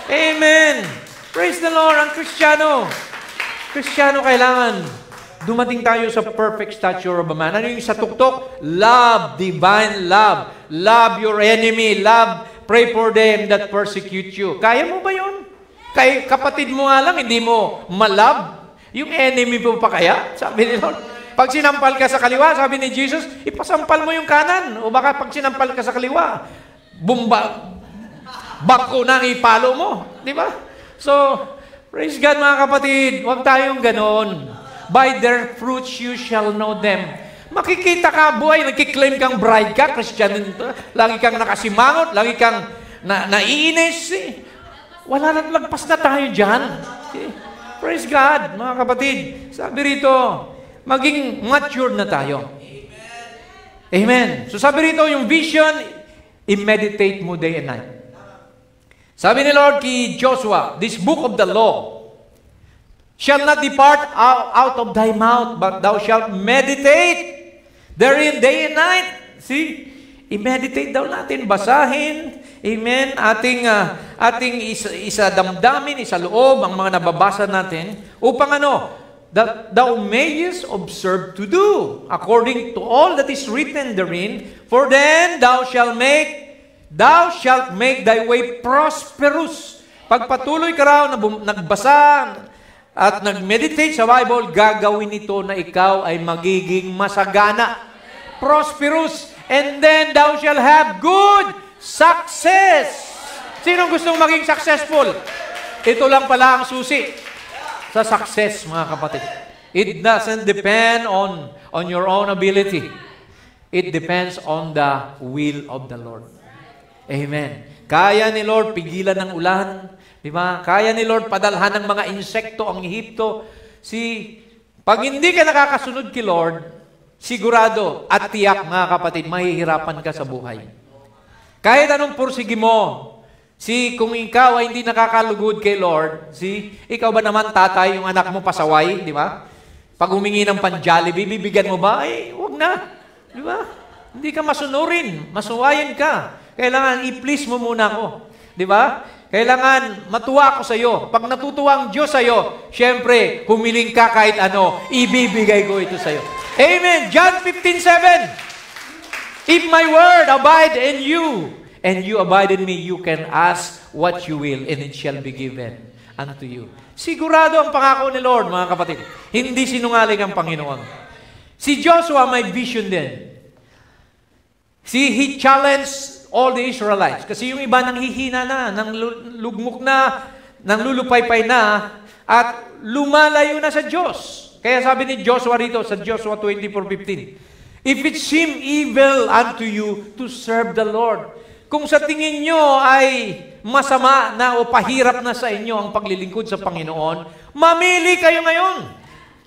Amen. Praise the Lord. Ang Kristiyano kailangan dumating tayo sa perfect stature of a man. Ano yung sa tuktok? Love, divine love. Love your enemy. Love, pray for them that persecute you. Kaya mo ba yun? Kay kapatid mo nga lang, hindi mo malove. Yung enemy mo pa kaya? Sabi ni Lord. Pag sinampal ka sa kaliwa, sabi ni Jesus, ipasampal mo yung kanan. O baka pag sinampal ka sa kaliwa, bako na ipalo mo. Di ba? So, praise God mga kapatid, huwag tayong ganon. By their fruits you shall know them. Makikita ka, buhay, nagkiklaim kang bride ka, Christian, lagi kang nakasimangot, lagi kang naiinis. Wala nang lagpas na tayo dyan. Praise God, mga kapatid. Sabi rito, maging mature na tayo. Amen. So sabi rito, yung vision, i-meditate mo day and night. Sabi ni Lord kay Joshua, this book of the law shall not depart out of thy mouth, but thou shalt meditate therein day and night. See? I-meditate daw natin, basahin, amen, ating isa damdamin, isa loob, ang mga nababasa natin, upang ano? That thou mayest observe to do, according to all that is written therein, for then thou shalt make thy way prosperous. Pagpatuloy ka raw na nagbasa at nag-meditate sa Bible, gagawin ito na ikaw ay magiging masagana. Prosperous. And then thou shalt have good success. Sino gustong maging successful? Ito lang pala ang susi sa success, mga kapatid. It doesn't depend on your own ability. It depends on the will of the Lord. Amen. Kaya ni Lord pigilan ng ulan, di ba? Kaya ni Lord padalhan ng mga insekto ang Ehipto. Pag hindi ka nakakasunod kay Lord, sigurado at tiyak mga kapatid, mahihirapan ka sa buhay. Kahit anong pursigi mo, kung ikaw ay hindi nakakalugod kay Lord, ikaw ba naman tatay, yung anak mo pasaway, di ba? Pag humingi ng pan-Jollibee, bibigyan mo ba? Ay, huwag na. Di ba? Hindi ka masunurin, masuwayan ka. Kailangan i-please mo muna ako. Di ba? Kailangan matuwa ako sa iyo. Pag natutuwa ang Diyos sa iyo, syempre, humiling ka kahit ano, ibibigay ko ito sa iyo. Amen. John 15:7. If my word abide in you, and you abide in me, you can ask what you will, and it shall be given unto you. Sigurado ang pangako ni Lord, mga kapatid. Hindi sinungaling ang Panginoon. Si Joshua may vision din. He challenged all the Israelites. Kasi yung iba nanghihina na, nang lugmok na, nang lulupaypay na, at lumalayo na sa Diyos. Kaya sabi ni Joshua rito sa Joshua 24:15, if it seem evil unto you to serve the Lord, kung sa tingin nyo ay masama na o pahirap na sa inyo ang paglilingkod sa Panginoon, mamili kayo ngayon.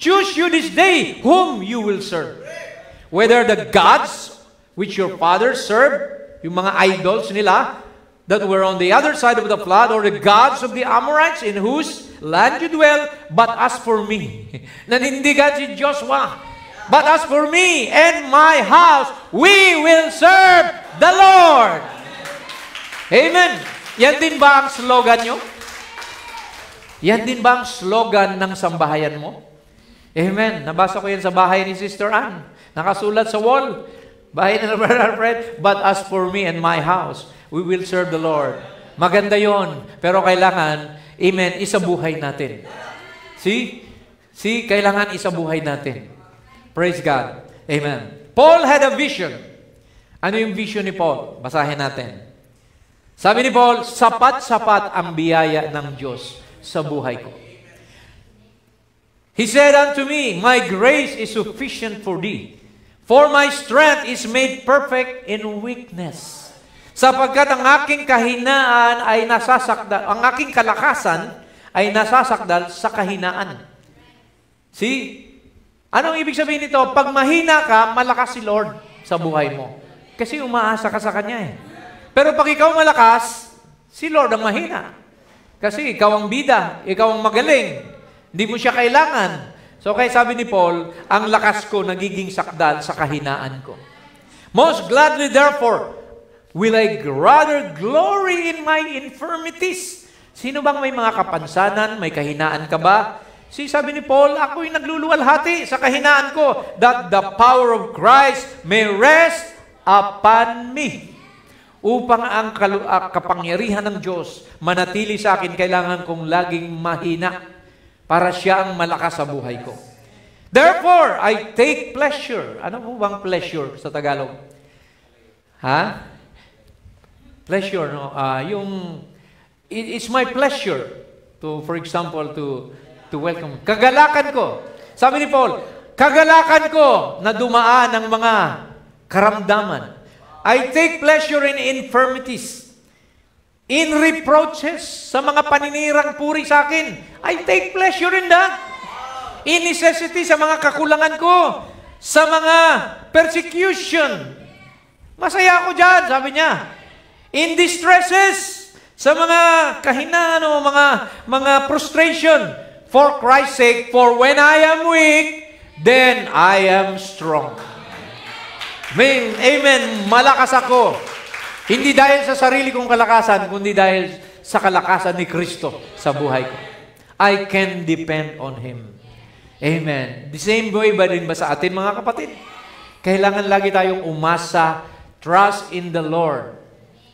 Choose you this day whom you will serve. Whether the gods which your fathers served, yung mga idols nila that were on the other side of the flood, or the gods of the Amorites in whose land you dwell, but as for me, nanindigan si Joshua, but as for me and my house, we will serve the Lord. Amen. Yan din ba ang slogan nyo? Yan din ba ang slogan ng sambahayan mo? Amen. Nabasa ko yan sa bahay ni Sister Ann. Nakasulat sa wall. Bahay na Brother Fred, but as for me and my house, we will serve the Lord. Maganda yon, pero kailangan, amen, isabuhay natin. See, kailangan isabuhay natin. Praise God. Amen. Paul had a vision. Ano yung vision ni Paul? Basahin natin. Sabi ni Paul, sapat-sapat ang biyaya ng Diyos sa buhay ko. He said unto me, my grace is sufficient for thee, for my strength is made perfect in weakness. Sapagkat ang aking kahinaan ay nasasakdal, ang aking kalakasan ay nasasakdal sa kahinaan. See? Anong ibig sabihin nito? Pag mahina ka, malakas si Lord sa buhay mo. Kasi umaasa ka sa Kanya eh. Pero pag ikaw malakas, si Lord ang mahina. Kasi ikaw ang bida, ikaw ang magaling. Hindi mo siya kailangan. So kaya sabi ni Paul, ang lakas ko nagiging sakdal sa kahinaan ko. Most gladly therefore, will I rather glory in my infirmities. Sino bang may mga kapansanan, may kahinaan ka ba? Sabi ni Paul, ako'y nagluluwalhati sa kahinaan ko, that the power of Christ may rest upon me. Upang ang kapangyarihan ng Diyos manatili sa akin, kailangan kong laging mahina para siya ang malakas sa buhay ko. Therefore, I take pleasure. Ano po bang pleasure sa Tagalog? Ha? Pleasure, no? It's my pleasure to, for example, to welcome. Kagalakan ko. Sabi ni Paul, kagalakan ko na dumaan ng mga karamdaman. I take pleasure in infirmities, in reproaches, sa mga paninirang puri sa akin. I take pleasure in that. In necessity, sa mga kakulangan ko, sa mga persecution. Masaya ako dyan, sabi niya. In distresses, sa mga kahinaan o mga frustration, for Christ's sake, for when I am weak, then I am strong. Amen. Amen. Malakas ako. Hindi dahil sa sarili kong kalakasan, kundi dahil sa kalakasan ni Kristo sa buhay ko. I can depend on Him. Amen. The same way ba rin ba sa atin, mga kapatid? Kailangan lagi tayong umasa, trust in the Lord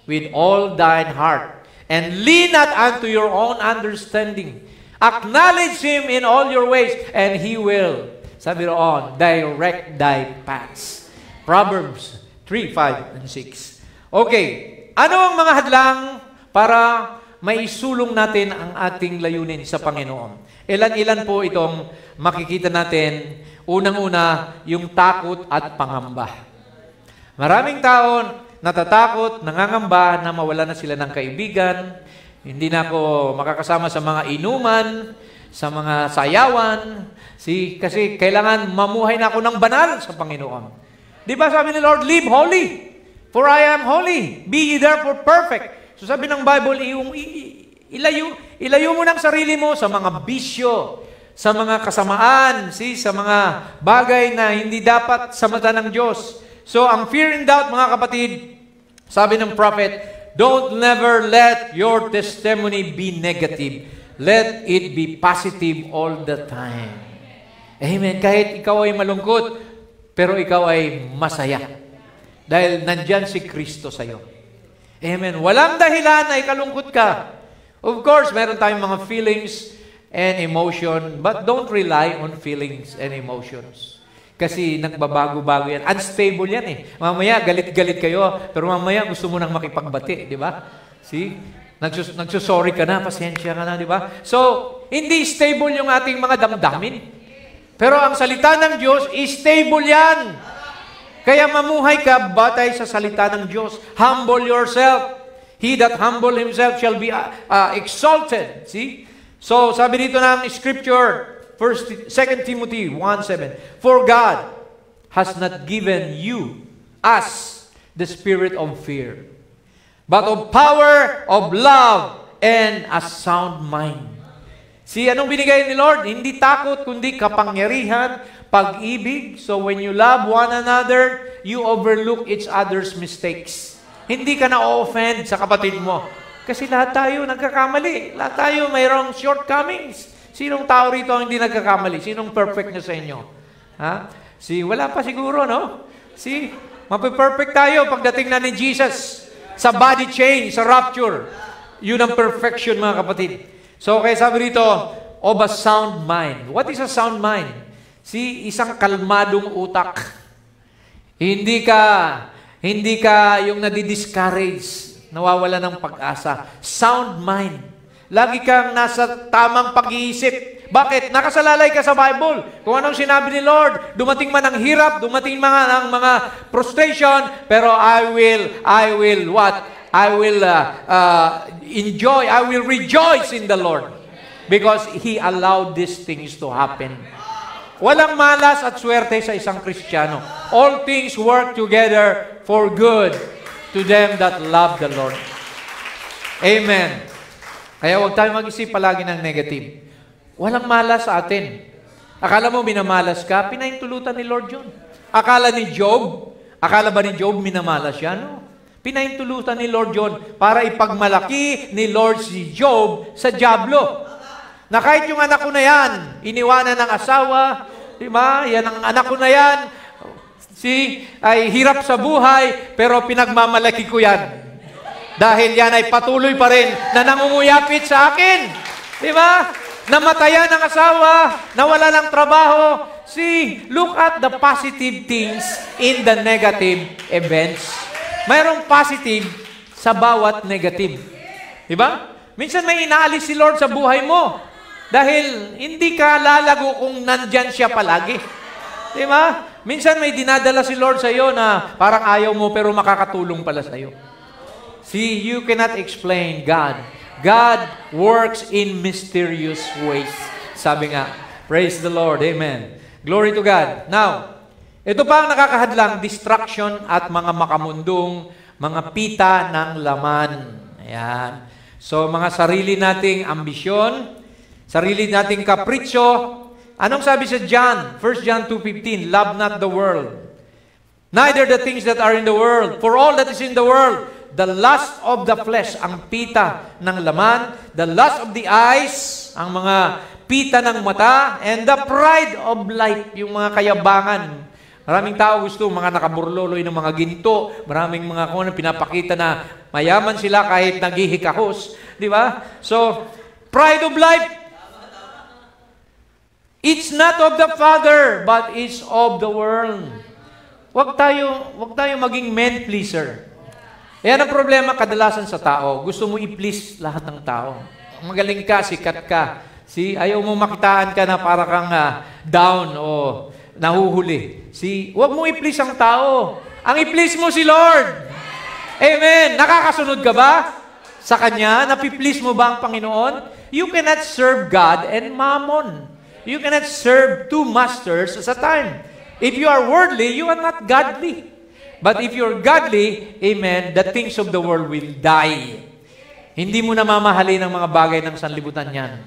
with all thine heart, and lean not unto your own understanding. Acknowledge Him in all your ways, and He will, sabi roon, direct thy paths. Proverbs 3, 5, and 6. Okay, ano ang mga hadlang para maisulong natin ang ating layunin sa Panginoon? Ilan-ilan po itong makikita natin. Unang-una, yung takot at pangamba. Maraming tao natatakot, nangangamba na mawala na sila ng kaibigan, hindi na ako makakasama sa mga inuman, sa mga sayawan, See, kasi kailangan mamuhay na ako ng banal sa Panginoon. Di ba sabi ni Lord, live holy, for I am holy. Be ye therefore perfect. So sabi ng Bible, ilayo mo ng sarili mo sa mga bisyo, sa mga kasamaan, sa mga bagay na hindi dapat sa mata ng Diyos. So ang fear and doubt, mga kapatid, sabi ng prophet, don't never let your testimony be negative. Let it be positive all the time. Amen. Kahit ikaw ay malungkot, pero ikaw ay masaya. Dahil nandyan si Kristo sa'yo. Amen. Walang dahilan na ikalungkot ka. Of course, meron tayong mga feelings and emotion, but don't rely on feelings and emotions. Kasi nagbabago-bago yan. Unstable yan eh. Mamaya, galit-galit kayo, pero mamaya gusto mo nang makipagbati, di ba? See? Nagsusorry ka na, pasensya ka na, di ba? So, hindi stable yung ating mga damdamin. Pero ang salita ng Diyos, stable yan. Kaya mamuhay ka batay sa salita ng Diyos. Humble yourself. He that humble himself shall be exalted. See? So, sabi dito ng scripture, 2 Timothy 1:7, for God has not given you, us, the spirit of fear, but of power, of love, and a sound mind. See, anong binigay ni Lord? Hindi takot, kundi kapangyarihan, pag-ibig. So when you love one another, you overlook each other's mistakes. Hindi ka na-offend sa kapatid mo. Kasi lahat tayo nagkakamali. Lahat tayo mayroong shortcomings. Sinong tao rito ang hindi nagkakamali? Sinong perfect na sa inyo? Ha? Wala pa siguro, no? Mapiperfect tayo pagdating na ni Jesus sa body change, sa rapture. Yun ang perfection, mga kapatid. So, kaya sabi rito, of a sound mind. What is a sound mind? Isang kalmadong utak. Hindi ka yung nadi-discourage, nawawala ng pag-asa. Sound mind. Lagi kang nasa tamang pag-iisip. Bakit? Nakasalalay ka sa Bible. Kung anong sinabi ni Lord, dumating man ang hirap, dumating man ang mga frustration, pero I will what? I will enjoy, I will rejoice in the Lord. Because He allowed these things to happen. Walang malas at swerte sa isang Kristiyano. All things work together for good to them that love the Lord. Amen. Kaya huwag tayo mag-isip palagi ng negative. Walang malas sa atin. Akala mo minamalas ka? Pinahintulutan ni Lord yun. Akala ba ni Job minamalas siya? No. Pinahintulutan ni Lord yun para ipagmalaki ni Lord si Job sa dyablo. Na kahit yung anak ko na yan, iniwanan ng asawa, di ba? Yan ang anak ko na yan, ay hirap sa buhay, pero pinagmamalaki ko yan. Dahil yan ay patuloy pa rin na nangunguyapit sa akin. Di ba? Namatayan ang asawa, nawala ng trabaho. Look at the positive things in the negative events. Mayroong positive sa bawat negative. Di ba? Minsan may inaalis si Lord sa buhay mo. Dahil hindi ka lalago kung nandyan siya palagi. Di ba? Minsan may dinadala si Lord sa iyo na parang ayaw mo pero makakatulong pala sa iyo. You cannot explain God. God works in mysterious ways. Sabi nga, praise the Lord. Amen. Glory to God. Now, ito pa ang nakakahadlang, distraction at mga makamundong, mga pita ng laman. Ayan. So, mga sarili nating ambisyon, sarili nating kapritsyo. Anong sabi sa John? 1 John 2:15, love not the world, neither the things that are in the world. For all that is in the world, the lust of the flesh, ang pita ng laman, the lust of the eyes, ang mga pita ng mata, and the pride of life, yung mga kayabangan. Maraming tao gusto, mga nakaburloloy ng mga ginto, maraming mga pinapakita na mayaman sila kahit naghihikahos. Di ba? So, pride of life, it's not of the Father, but it's of the world. Wag tayo maging man pleaser. Yan ang problema kadalasan sa tao. Gusto mo i-please lahat ng tao. Magaling ka, sikat ka. Ayaw mo makitaan ka na para kang down o nahuhuli. Huwag mo i-please ang tao. Ang i-please mo si Lord. Amen. Nakakasunod ka ba sa Kanya? Napi-please mo ba ang Panginoon? You cannot serve God and mammon. You cannot serve two masters at a time. If you are worldly, you are not godly. But if you're godly, amen, the things of the world will die. Hindi mo na mamahalin ang mga bagay ng sanlibutan yan.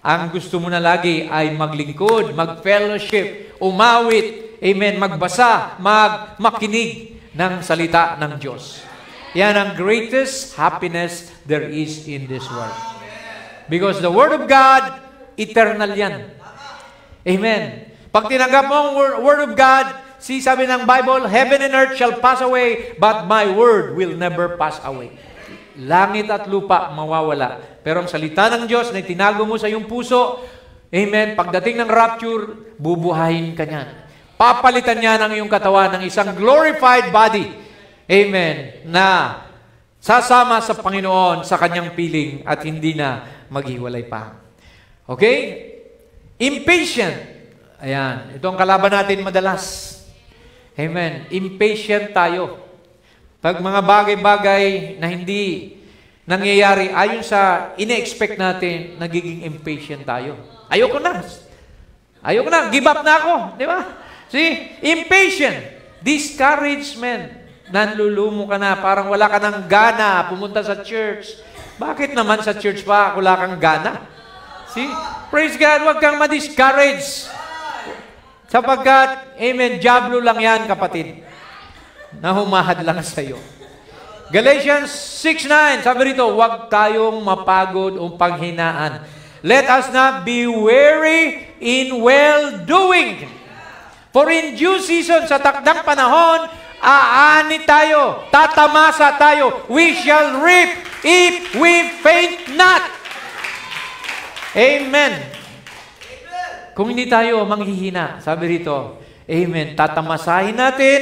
Ang gusto mo na lagi ay maglingkod, mag-fellowship, umawit, amen, magbasa, makinig ng salita ng Diyos. Yan ang greatest happiness there is in this world. Because the Word of God, eternal yan. Amen. Pag tinanggap mo ang Word of God, sabi ng Bible, heaven and earth shall pass away, but my Word will never pass away. Langit at lupa mawawala. Pero ang salita ng Diyos na itinago mo sa iyong puso, amen, pagdating ng rapture, bubuhayin ka niyan. Papalitan niya ng iyong katawan ng isang glorified body. Amen. Na sasama sa Panginoon sa kanyang piling at hindi na maghiwalay pa. Okay? Impatient. Ayan. Ito ang kalaban natin madalas. Amen. Impatient tayo. Pag mga bagay-bagay na hindi nangyayari ayon sa ine-expect natin, nagiging impatient tayo. Ayoko na. Give up na ako. Di ba? See? Impatient. Discouragement. Nanlulumo ka na, parang wala ka ng gana pumunta sa church. Bakit naman sa church pa wala kang gana? See? Praise God, huwag kang ma-discourage. Sapagkat, amen, diablo lang yan, kapatid, na humahad lang sa iyo. Galatians 6:9, sabi rito, huwag tayong mapagod o panghinaan. Let us not be weary in well-doing. For in due season, sa takdang panahon, aani tayo, tatamasa tayo, we shall reap if we faint not. Amen. Kung hindi tayo manghihina, sabi rito, amen, tatamasahin natin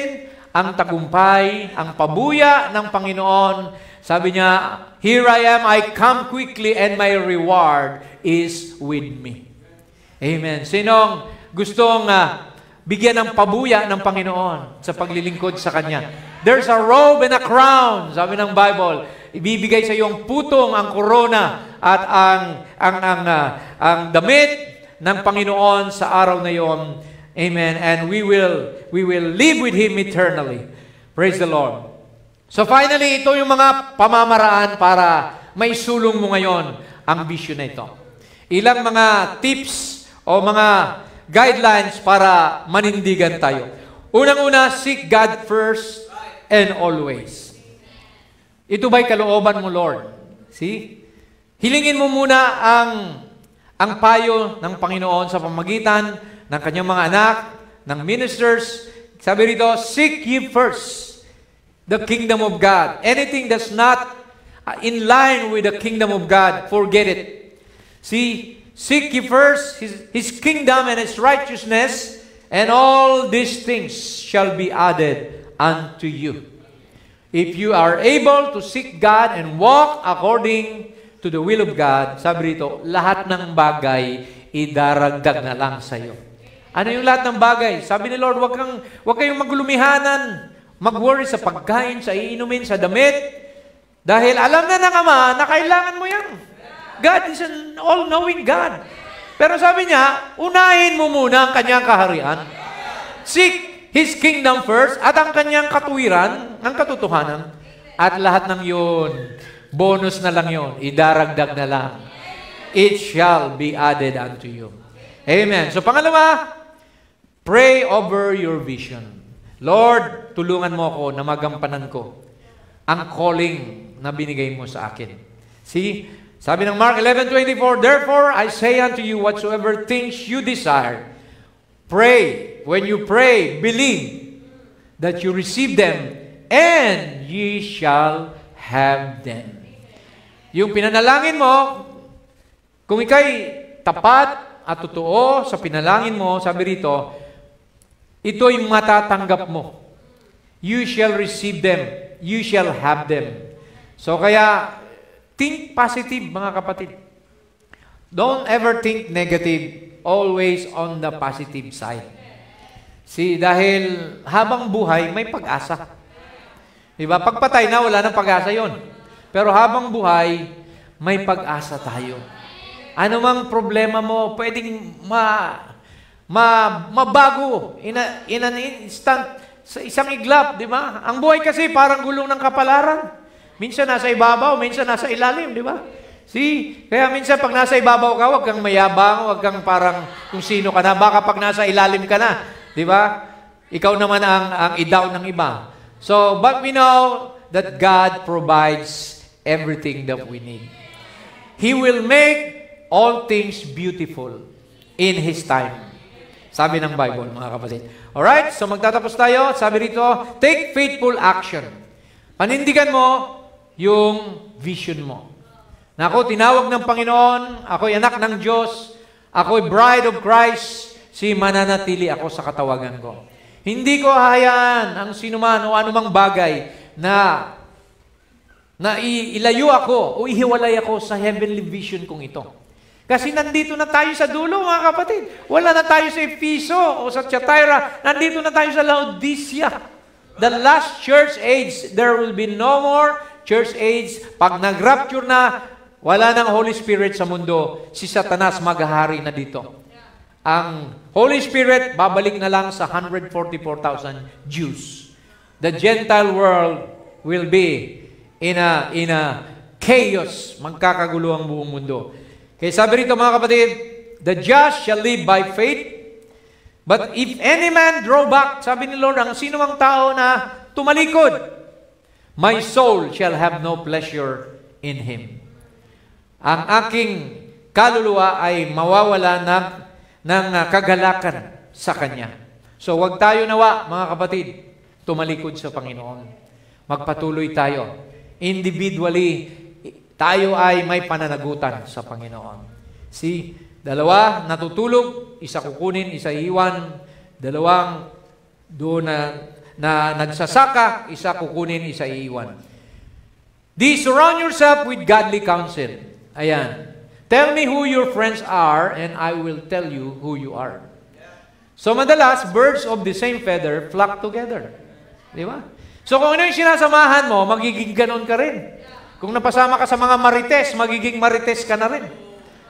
ang tagumpay, ang pabuya ng Panginoon. Sabi niya, here I am, I come quickly, and my reward is with me. Amen. Sinong gustong bigyan ng pabuya ng Panginoon sa paglilingkod sa Kanya? There's a robe and a crown, sabi ng Bible. Ibibigay sa iyong putong ang korona at ang damit ng Panginoon sa araw na iyon. Amen. And we will live with Him eternally. Praise the Lord. So finally, ito yung mga pamamaraan para maisulong mo ngayon ang vision na ito. Ilang mga tips o mga guidelines para manindigan tayo. Unang-una, seek God first and always. Ito ba'y kalooban mo, Lord? See? Hilingin mo muna ang payo ng Panginoon sa pamagitan ng kanyang mga anak, ng ministers. Sabi rito, seek ye first the kingdom of God. Anything that's not in line with the kingdom of God, forget it. See, seek ye first His kingdom and His righteousness, and all these things shall be added unto you. If you are able to seek God and walk according to the will of God, sabi rito, lahat ng bagay idaragdag na lang sa iyo. Ano yung lahat ng bagay? Sabi ni Lord, wag kayong maglumihanan, mag-worry sa pagkain, sa iinumin, sa damit, dahil alam na ng Ama na kailangan mo yan. God is an all-knowing God. Pero sabi niya, unahin mo muna ang kanyang kaharian. Seek His kingdom first at ang kanyang katuwiran, ang katotohanan. At lahat ng yun, bonus na lang yun, idaragdag na lang. It shall be added unto you. Amen. So pangalawa, pray over your vision. Lord, tulungan mo ako na magampanan ko ang calling na binigay mo sa akin. See? Sabi ng Mark 11:24, therefore I say unto you, whatsoever things you desire, pray. When you pray, believe that you receive them, and ye shall have them. Yung pinanalangin mo, kung ikay tapat at totoo sa pinalangin mo, sabi rito, ito'y matatanggap mo. You shall receive them. You shall have them. So kaya, think positive, mga kapatid. Don't ever think negative. Always on the positive side. See, dahil habang buhay, may pag-asa. Diba? Pagpatay na, wala nang pag-asa yon. Pero habang buhay, may pag-asa tayo. Ano mang problema mo, pwedeng mabago in an instant, sa isang iglap, di ba? Ang buhay kasi parang gulong ng kapalaran. Minsan nasa ibabaw, minsan nasa ilalim, di ba? See? Kaya minsan pag nasa ibabaw ka, wag kang mayabang, wag kang parang kung sino ka na. Baka pag nasa ilalim ka na, di ba? Ikaw naman ang idaw ng iba. So, but we know that God provides everything that we need. He will make all things beautiful in His time. Sabi ng Bible, mga kapatid. Alright, so magtatapos tayo. Sabi rito, take faithful action. Panindigan mo yung vision mo. Na ako, tinawag ng Panginoon, ako'y anak ng Diyos, ako'y bride of Christ, mananatili ako sa katawagan ko. Hindi ko hahayaan ang sinuman o anumang bagay na ilayo ako o ihiwalay ako sa heavenly vision kong ito. Kasi nandito na tayo sa dulo, mga kapatid. Wala na tayo sa Efeso o sa Thyatira. Nandito na tayo sa Laodicea. The last church age, there will be no more church age. Pag nag-rapture na, wala nang Holy Spirit sa mundo. Si Satanas maghahari na dito. Ang Holy Spirit, babalik na lang sa 144,000 Jews. The Gentile world will be in a chaos. Magkakagulo ang buong mundo. Kaya sabi rito, mga kapatid, the just shall live by faith, but if any man draw back, sabi ni Lord, ang sino mang tao na tumalikod, my soul shall have no pleasure in him. Ang aking kaluluwa ay mawawala ng kagalakan sa Kanya. So, wag tayo nawa, mga kapatid, tumalikod sa Panginoon. Magpatuloy tayo. Individually, tayo ay may pananagutan sa Panginoon. See, dalawa natutulog, isa kukunin, isa iwan. Dalawang doon na nagsasaka, isa kukunin, isa iwan. Surround yourself with godly counsel. Ayan. Tell me who your friends are, and I will tell you who you are. So madalas, birds of the same feather flock together. Di ba? So kung ano yung sinasamahan mo, magiging ganon ka rin. Kung napasama ka sa mga marites, magiging marites ka na rin.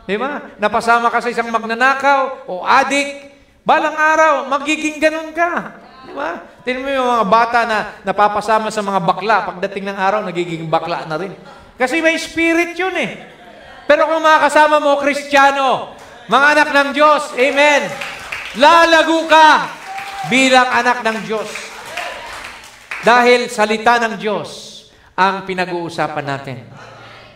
Di ba? Napasama ka sa isang magnanakaw o adik, balang araw, magiging ganon ka. Di ba? Tingnan mo yung mga bata na napapasama sa mga bakla, pagdating ng araw, nagiging bakla na rin. Kasi may spirit yun eh. Pero kung makakasama mo, Kristiyano, mga anak ng Diyos, amen, lalago ka bilang anak ng Diyos. Dahil salita ng Diyos ang pinag-uusapan natin.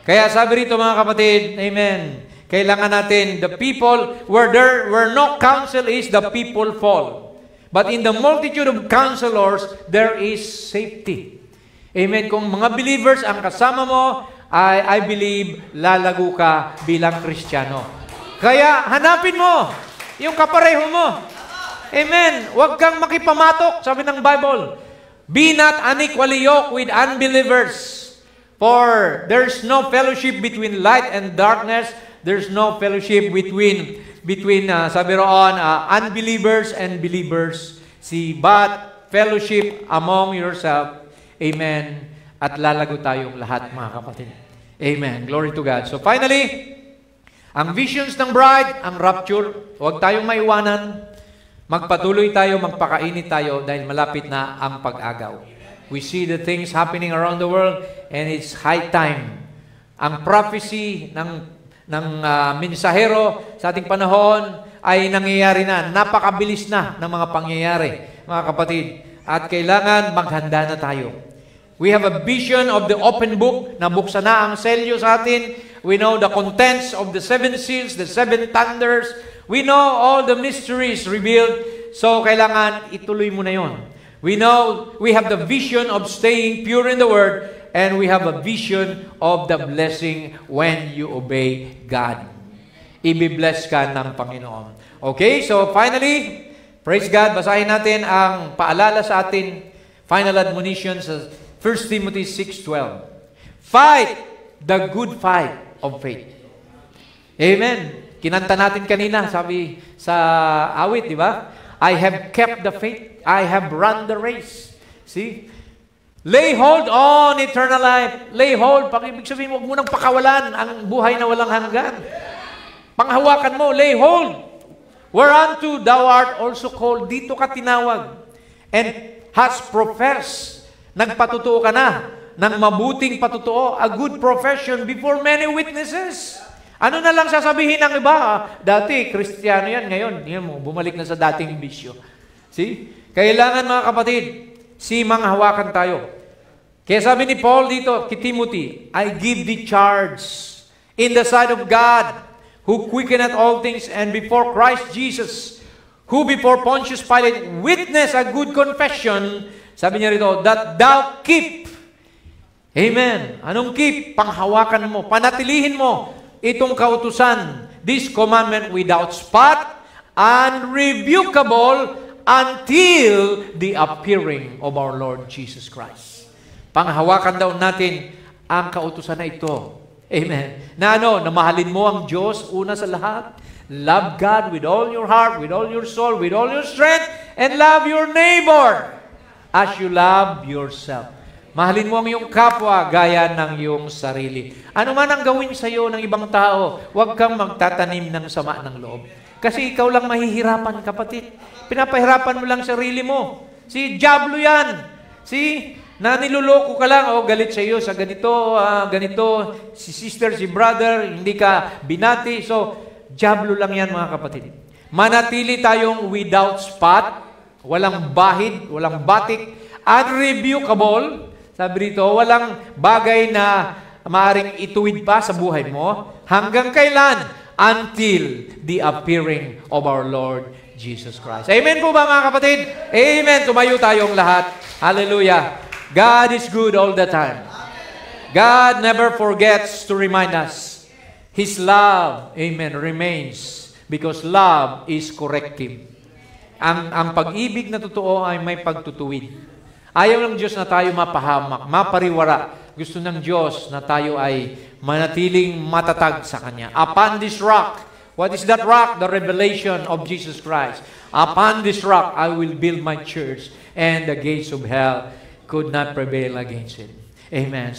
Kaya sabi rito, mga kapatid, amen, kailangan natin, the people, where no counsel is, the people fall. But in the multitude of counselors, there is safety. Amen. Kung mga believers ang kasama mo, I believe, lalago ka bilang Kristiyano. Kaya, hanapin mo yung kapareho mo. Amen. Huwag kang makipamatok, sabi ng Bible. Be not unequally yoked with unbelievers. For there's no fellowship between light and darkness. There's no fellowship between sabi roon, unbelievers and believers. But fellowship among yourself. Amen. At lalago tayong lahat, mga kapatid. Amen. Glory to God. So finally, ang visions ng bride, ang rapture, huwag tayong maiwanan. Magpatuloy tayo, magpakainit tayo dahil malapit na ang pag-agaw. We see the things happening around the world and it's high time. Ang prophecy ng mensahero sa ating panahon ay nangyayari na. Napakabilis na ng mga pangyayari, mga kapatid. At kailangan maghanda na tayo. We have a vision of the open book. Nabuksan na ang selyo sa atin. We know the contents of the 7 seals, the 7 thunders. We know all the mysteries revealed. So, kailangan ituloy mo na yun. We know we have the vision of staying pure in the Word, and we have a vision of the blessing when you obey God. Ibi-bless ka ng Panginoon. Okay, so finally, praise God, basahin natin ang paalala sa atin, final admonition sa 1 Timothy 6:12. Fight the good fight of faith. Amen. Kinanta natin kanina, sabi sa awit, di ba? I have kept the faith. I have run the race. See? Lay hold on eternal life. Lay hold. Pag ibig sabihin, huwag mo nang pakawalan ang buhay na walang hanggan. Panghawakan mo, lay hold. Whereunto thou art also called. Dito ka tinawag. And has professed. Nagpatutuo ka na ng mabuting patutuo, a good profession before many witnesses. Ano na lang sasabihin ng iba? Dati, Kristiyano yan. Ngayon, bumalik na sa dating bisyo. See? Kailangan mga kapatid, manghawakan tayo. Kaya sabi ni Paul dito, kay Timothy, I give thee charge in the sight of God, who quickeneth all things, and before Christ Jesus, who before Pontius Pilate witnessed a good confession, sabi niya rito, that thou keep. Amen. Anong keep? Panghawakan mo, panatilihin mo itong kautusan, this commandment without spot, unrebukable, until the appearing of our Lord Jesus Christ. Panghawakan daw natin ang kautusan na ito. Amen. Na mahalin mo ang Diyos una sa lahat. Love God with all your heart, with all your soul, with all your strength, and love your neighbor as you love yourself. Mahalin mo ang iyong kapwa gaya ng iyong sarili. Ano man ang gawin sa iyo ng ibang tao, huwag kang magtatanim ng sama ng loob. Kasi ikaw lang mahihirapan, kapatid. Pinapahirapan mo lang sarili mo. Diablo yan. Na niloloko ka lang, galit sa iyo sa ganito, si sister, si brother, hindi ka binati. So, diablo lang yan mga kapatid. Manatili tayong without spot, walang bahid, walang batik, unrebukable. Sabi rito, walang bagay na maaaring ituwid pa sa buhay mo. Hanggang kailan? Until the appearing of our Lord Jesus Christ. Amen po ba mga kapatid? Amen. Tumayo tayong lahat. Hallelujah. God is good all the time. God never forgets to remind us. His love, amen, remains because love is corrective. Ang pag-ibig na totoo ay may pagtutuwid. Ayaw ng Diyos na tayo mapahamak, mapariwara. Gusto ng Diyos na tayo ay manatiling matatag sa Kanya. Upon this rock, what is that rock? The revelation of Jesus Christ. Upon this rock, I will build my church, and the gates of hell could not prevail against it. Amen.